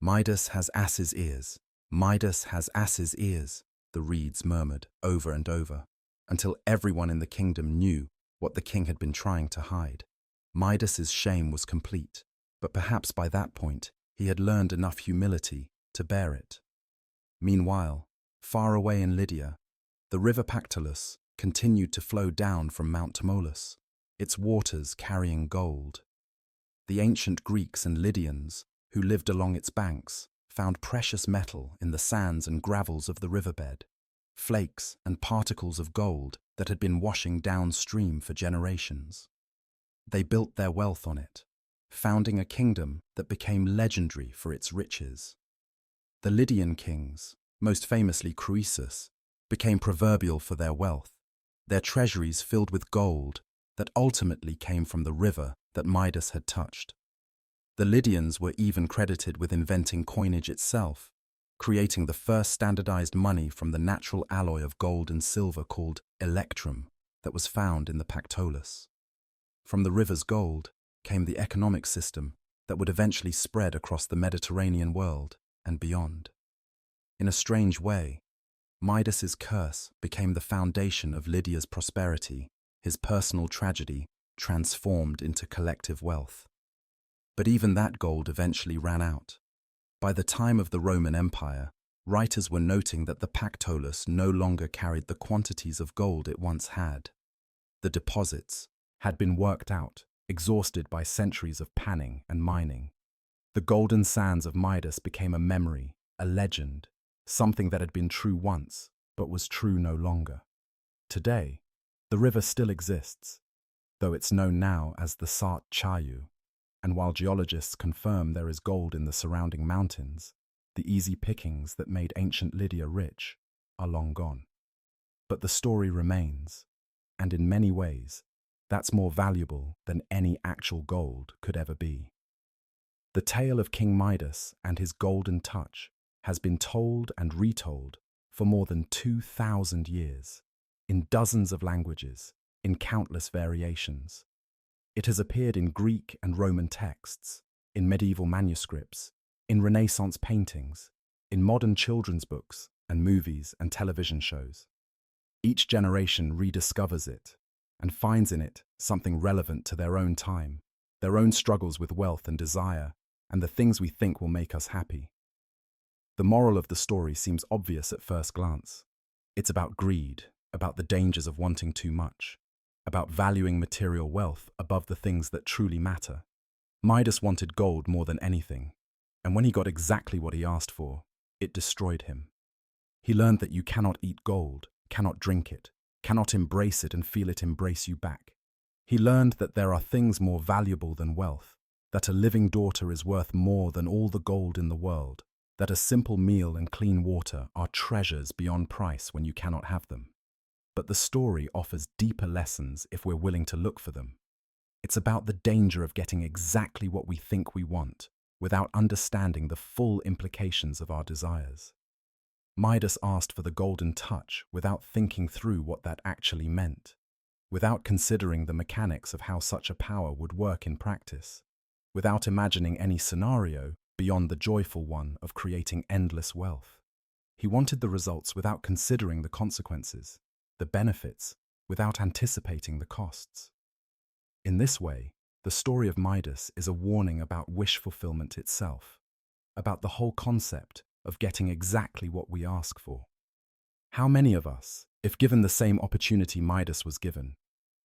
"Midas has ass's ears. Midas has ass's ears," the reeds murmured over and over, until everyone in the kingdom knew what the king had been trying to hide. Midas's shame was complete, but perhaps by that point he had learned enough humility to bear it. Meanwhile, far away in Lydia, the River Pactolus continued to flow down from Mount Tmolus, its waters carrying gold. The ancient Greeks and Lydians, who lived along its banks, found precious metal in the sands and gravels of the riverbed, flakes and particles of gold that had been washing downstream for generations. They built their wealth on it, founding a kingdom that became legendary for its riches. The Lydian kings, most famously Croesus, became proverbial for their wealth, their treasuries filled with gold that ultimately came from the river that Midas had touched. The Lydians were even credited with inventing coinage itself, creating the first standardized money from the natural alloy of gold and silver called electrum that was found in the Pactolus. From the river's gold came the economic system that would eventually spread across the Mediterranean world and beyond. In a strange way, Midas's curse became the foundation of Lydia's prosperity, his personal tragedy transformed into collective wealth. But even that gold eventually ran out. By the time of the Roman Empire, writers were noting that the Pactolus no longer carried the quantities of gold it once had. The deposits had been worked out, exhausted by centuries of panning and mining. The golden sands of Midas became a memory, a legend, something that had been true once, but was true no longer. Today, the river still exists, though it's known now as the Sat Chayu, and while geologists confirm there is gold in the surrounding mountains, the easy pickings that made ancient Lydia rich are long gone. But the story remains, and in many ways, that's more valuable than any actual gold could ever be. The tale of King Midas and his golden touch has been told and retold for more than 2,000 years, in dozens of languages, in countless variations. It has appeared in Greek and Roman texts, in medieval manuscripts, in Renaissance paintings, in modern children's books and movies and television shows. Each generation rediscovers it and finds in it something relevant to their own time, their own struggles with wealth and desire, and the things we think will make us happy. The moral of the story seems obvious at first glance. It's about greed, about the dangers of wanting too much, about valuing material wealth above the things that truly matter. Midas wanted gold more than anything, and when he got exactly what he asked for, it destroyed him. He learned that you cannot eat gold, cannot drink it, cannot embrace it and feel it embrace you back. He learned that there are things more valuable than wealth, that a living daughter is worth more than all the gold in the world, that a simple meal and clean water are treasures beyond price when you cannot have them. But the story offers deeper lessons if we're willing to look for them. It's about the danger of getting exactly what we think we want, without understanding the full implications of our desires. Midas asked for the golden touch without thinking through what that actually meant, without considering the mechanics of how such a power would work in practice, without imagining any scenario beyond the joyful one of creating endless wealth. He wanted the results without considering the consequences, the benefits, without anticipating the costs. In this way, the story of Midas is a warning about wish fulfillment itself, about the whole concept of getting exactly what we ask for. How many of us, if given the same opportunity Midas was given,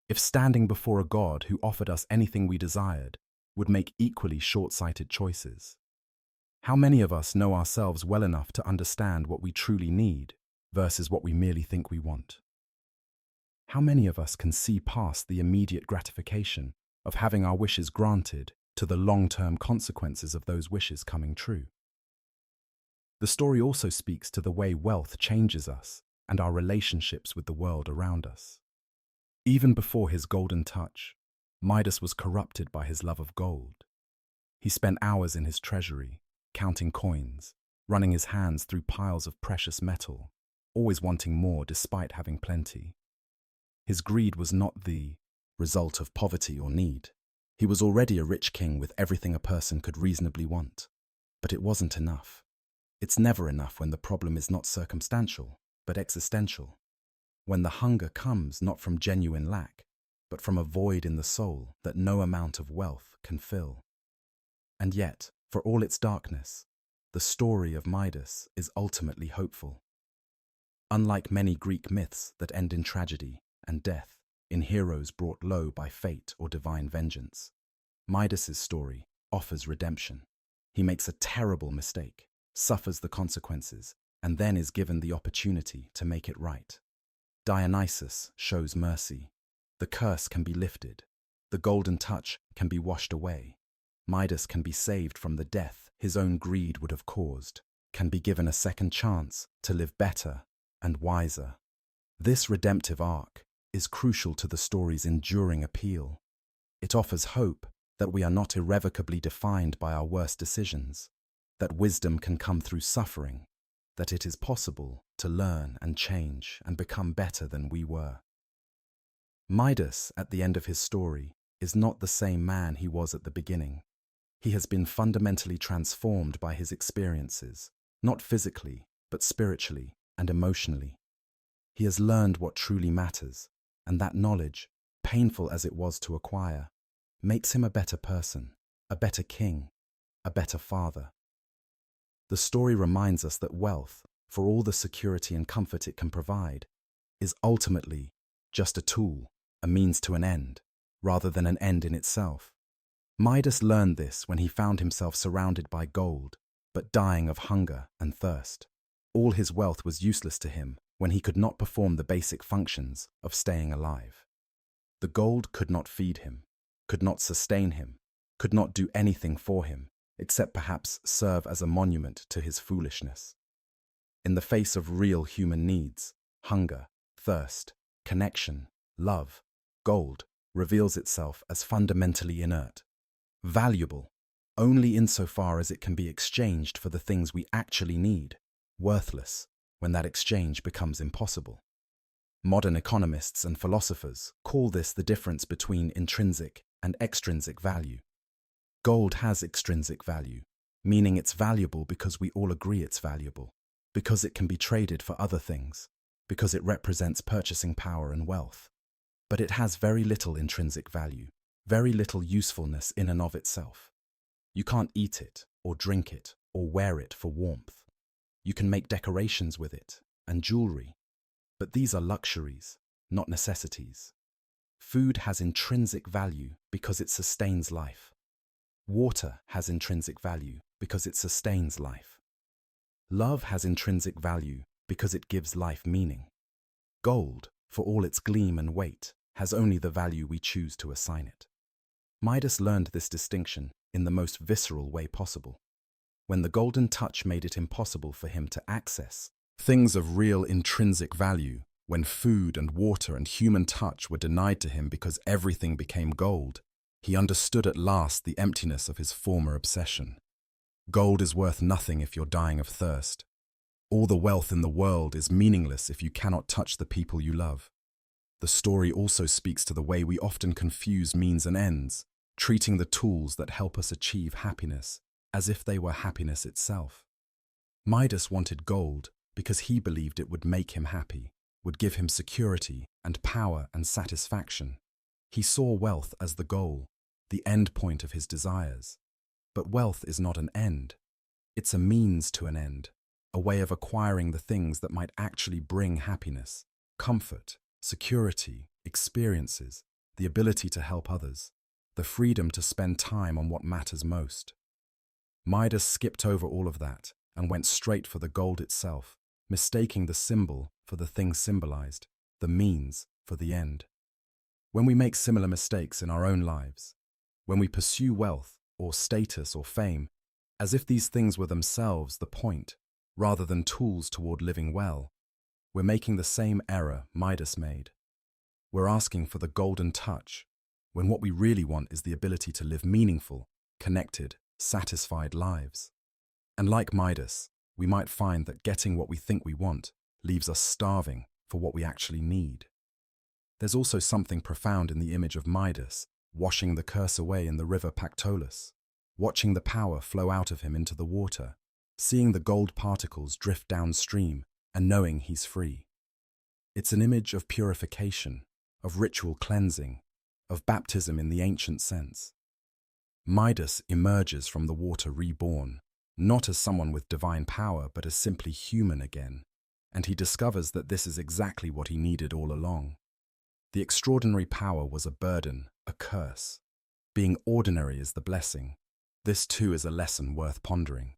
if standing before a god who offered us anything we desired, would make equally short-sighted choices? How many of us know ourselves well enough to understand what we truly need versus what we merely think we want? How many of us can see past the immediate gratification of having our wishes granted to the long-term consequences of those wishes coming true? The story also speaks to the way wealth changes us and our relationships with the world around us. Even before his golden touch, Midas was corrupted by his love of gold. He spent hours in his treasury, counting coins, running his hands through piles of precious metal, always wanting more despite having plenty. His greed was not the result of poverty or need. He was already a rich king with everything a person could reasonably want. But it wasn't enough. It's never enough when the problem is not circumstantial, but existential. When the hunger comes not from genuine lack, but from a void in the soul that no amount of wealth can fill. And yet, for all its darkness, the story of Midas is ultimately hopeful. Unlike many Greek myths that end in tragedy and death, in heroes brought low by fate or divine vengeance, Midas's story offers redemption. He makes a terrible mistake, suffers the consequences, and then is given the opportunity to make it right. Dionysus shows mercy. The curse can be lifted. The golden touch can be washed away. Midas can be saved from the death his own greed would have caused, can be given a second chance to live better and wiser. This redemptive arc is crucial to the story's enduring appeal. It offers hope that we are not irrevocably defined by our worst decisions, that wisdom can come through suffering, that it is possible to learn and change and become better than we were. Midas, at the end of his story, is not the same man he was at the beginning. He has been fundamentally transformed by his experiences, not physically, but spiritually and emotionally. He has learned what truly matters, and that knowledge, painful as it was to acquire, makes him a better person, a better king, a better father. The story reminds us that wealth, for all the security and comfort it can provide, is ultimately just a tool, a means to an end, rather than an end in itself. Midas learned this when he found himself surrounded by gold, but dying of hunger and thirst. All his wealth was useless to him when he could not perform the basic functions of staying alive. The gold could not feed him, could not sustain him, could not do anything for him, except perhaps serve as a monument to his foolishness. In the face of real human needs, hunger, thirst, connection, love, gold reveals itself as fundamentally inert, valuable only insofar as it can be exchanged for the things we actually need, worthless when that exchange becomes impossible. Modern economists and philosophers call this the difference between intrinsic and extrinsic value. Gold has extrinsic value, meaning it's valuable because we all agree it's valuable, because it can be traded for other things, because it represents purchasing power and wealth. But it has very little intrinsic value, very little usefulness in and of itself. You can't eat it, or drink it, or wear it for warmth. You can make decorations with it, and jewelry. But these are luxuries, not necessities. Food has intrinsic value because it sustains life. Water has intrinsic value because it sustains life. Love has intrinsic value because it gives life meaning. Gold, for all its gleam and weight, has only the value we choose to assign it. Midas learned this distinction in the most visceral way possible, when the golden touch made it impossible for him to access things of real intrinsic value, when food and water and human touch were denied to him because everything became gold. He understood at last the emptiness of his former obsession. Gold is worth nothing if you're dying of thirst. All the wealth in the world is meaningless if you cannot touch the people you love. The story also speaks to the way we often confuse means and ends, treating the tools that help us achieve happiness as if they were happiness itself. Midas wanted gold because he believed it would make him happy, would give him security and power and satisfaction. He saw wealth as the goal, the end point of his desires. But wealth is not an end. It's a means to an end, a way of acquiring the things that might actually bring happiness, comfort, security, experiences, the ability to help others, the freedom to spend time on what matters most. Midas skipped over all of that and went straight for the gold itself, mistaking the symbol for the thing symbolized, the means for the end. When we make similar mistakes in our own lives, when we pursue wealth or status or fame, as if these things were themselves the point, rather than tools toward living well, we're making the same error Midas made. We're asking for the golden touch, when what we really want is the ability to live meaningful, connected, satisfied lives. And like Midas, we might find that getting what we think we want leaves us starving for what we actually need. There's also something profound in the image of Midas washing the curse away in the River Pactolus, watching the power flow out of him into the water, seeing the gold particles drift downstream and knowing he's free. It's an image of purification, of ritual cleansing, of baptism in the ancient sense. Midas emerges from the water reborn, not as someone with divine power, but as simply human again, and he discovers that this is exactly what he needed all along. The extraordinary power was a burden, a curse. Being ordinary is the blessing. This too is a lesson worth pondering.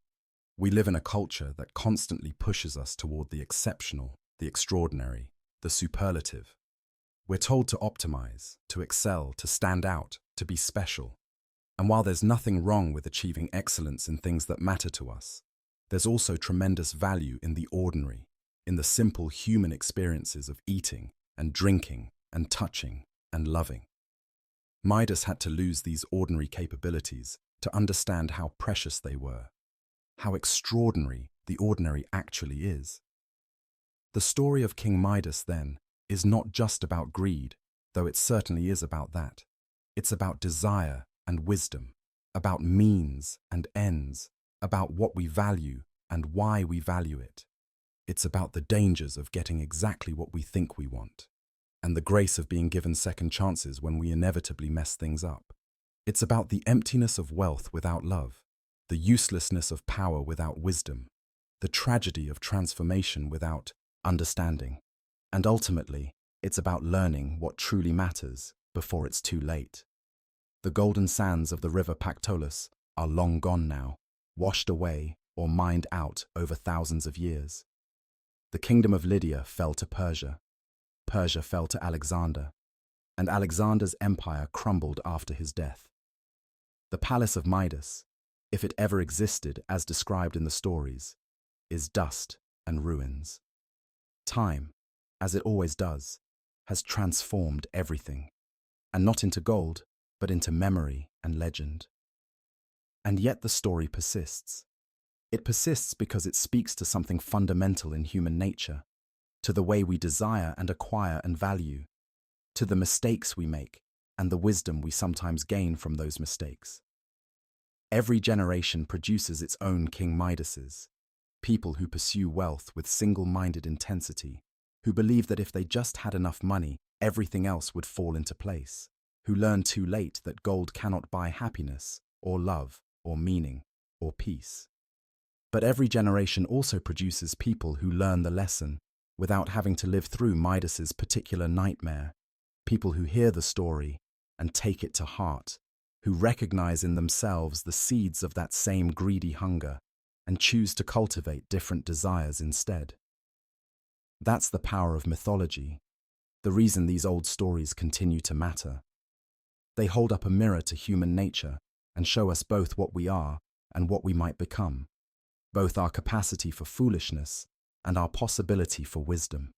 We live in a culture that constantly pushes us toward the exceptional, the extraordinary, the superlative. We're told to optimize, to excel, to stand out, to be special. And while there's nothing wrong with achieving excellence in things that matter to us, there's also tremendous value in the ordinary, in the simple human experiences of eating and drinking and touching and loving. Midas had to lose these ordinary capabilities to understand how precious they were, how extraordinary the ordinary actually is. The story of King Midas, then, is not just about greed, though it certainly is about that. It's about desire and wisdom, about means and ends, about what we value and why we value it. It's about the dangers of getting exactly what we think we want, and the grace of being given second chances when we inevitably mess things up. It's about the emptiness of wealth without love, the uselessness of power without wisdom, the tragedy of transformation without understanding. And ultimately, it's about learning what truly matters before it's too late. The golden sands of the River Pactolus are long gone now, washed away or mined out over thousands of years. The kingdom of Lydia fell to Persia. Persia fell to Alexander, and Alexander's empire crumbled after his death. The palace of Midas, if it ever existed as described in the stories, is dust and ruins. Time, as it always does, has transformed everything, and not into gold, but into memory and legend. And yet the story persists. It persists because it speaks to something fundamental in human nature, to the way we desire and acquire and value, to the mistakes we make and the wisdom we sometimes gain from those mistakes. Every generation produces its own King Midases, people who pursue wealth with single-minded intensity, who believe that if they just had enough money, everything else would fall into place, who learn too late that gold cannot buy happiness, or love, or meaning, or peace. But every generation also produces people who learn the lesson without having to live through Midas's particular nightmare, people who hear the story and take it to heart, who recognize in themselves the seeds of that same greedy hunger and choose to cultivate different desires instead. That's the power of mythology, the reason these old stories continue to matter. They hold up a mirror to human nature and show us both what we are and what we might become, both our capacity for foolishness and our possibility for wisdom.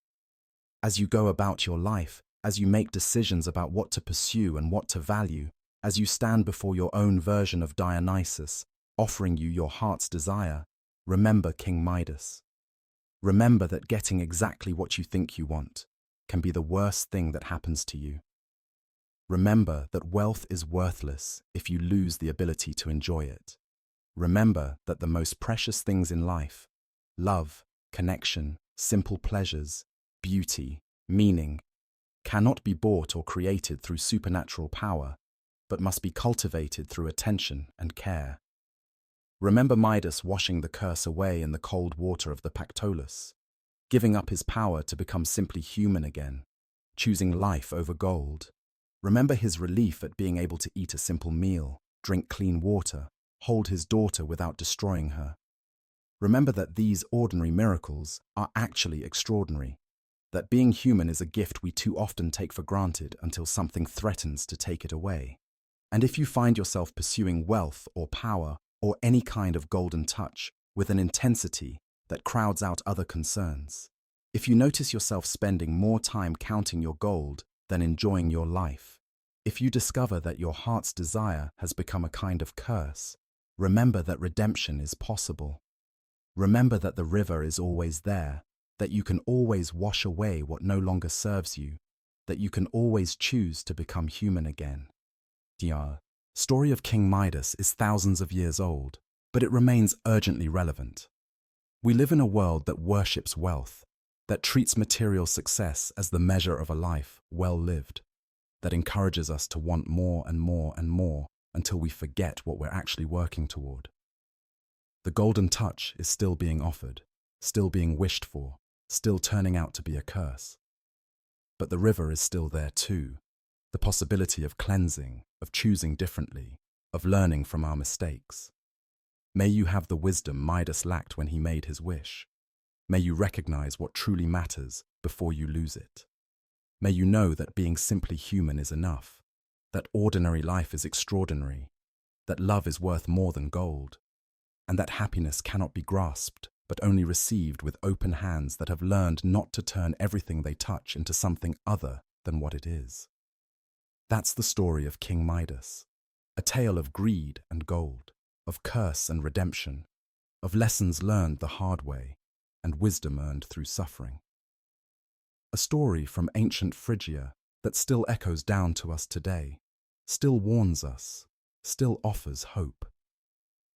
As you go about your life, as you make decisions about what to pursue and what to value, as you stand before your own version of Dionysus, offering you your heart's desire, remember King Midas. Remember that getting exactly what you think you want can be the worst thing that happens to you. Remember that wealth is worthless if you lose the ability to enjoy it. Remember that the most precious things in life, love, connection, simple pleasures, beauty, meaning, cannot be bought or created through supernatural power, but must be cultivated through attention and care. Remember Midas washing the curse away in the cold water of the Pactolus, giving up his power to become simply human again, choosing life over gold. Remember his relief at being able to eat a simple meal, drink clean water, hold his daughter without destroying her. Remember that these ordinary miracles are actually extraordinary, that being human is a gift we too often take for granted until something threatens to take it away. And if you find yourself pursuing wealth or power or any kind of golden touch with an intensity that crowds out other concerns, if you notice yourself spending more time counting your gold than enjoying your life, if you discover that your heart's desire has become a kind of curse, remember that redemption is possible. Remember that the river is always there, that you can always wash away what no longer serves you, that you can always choose to become human again. The story of King Midas is thousands of years old, but it remains urgently relevant. We live in a world that worships wealth, that treats material success as the measure of a life well lived, that encourages us to want more and more and more until we forget what we're actually working toward. The golden touch is still being offered, still being wished for, still turning out to be a curse. But the river is still there too, the possibility of cleansing, of choosing differently, of learning from our mistakes. May you have the wisdom Midas lacked when he made his wish. May you recognize what truly matters before you lose it. May you know that being simply human is enough, that ordinary life is extraordinary, that love is worth more than gold, and that happiness cannot be grasped but only received with open hands that have learned not to turn everything they touch into something other than what it is. That's the story of King Midas, a tale of greed and gold, of curse and redemption, of lessons learned the hard way and wisdom earned through suffering. A story from ancient Phrygia that still echoes down to us today, still warns us, still offers hope.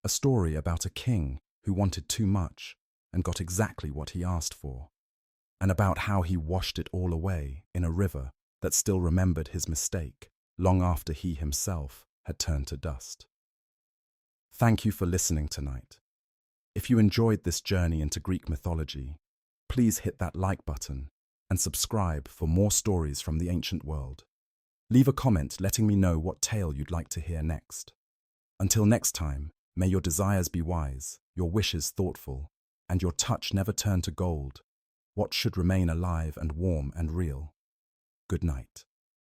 A story about a king who wanted too much and got exactly what he asked for, and about how he washed it all away in a river that still remembered his mistake long after he himself had turned to dust. Thank you for listening tonight. If you enjoyed this journey into Greek mythology, please hit that like button and subscribe for more stories from the ancient world. Leave a comment letting me know what tale you'd like to hear next. Until next time, may your desires be wise, your wishes thoughtful, and your touch never turn to gold, what should remain alive and warm and real. Good night.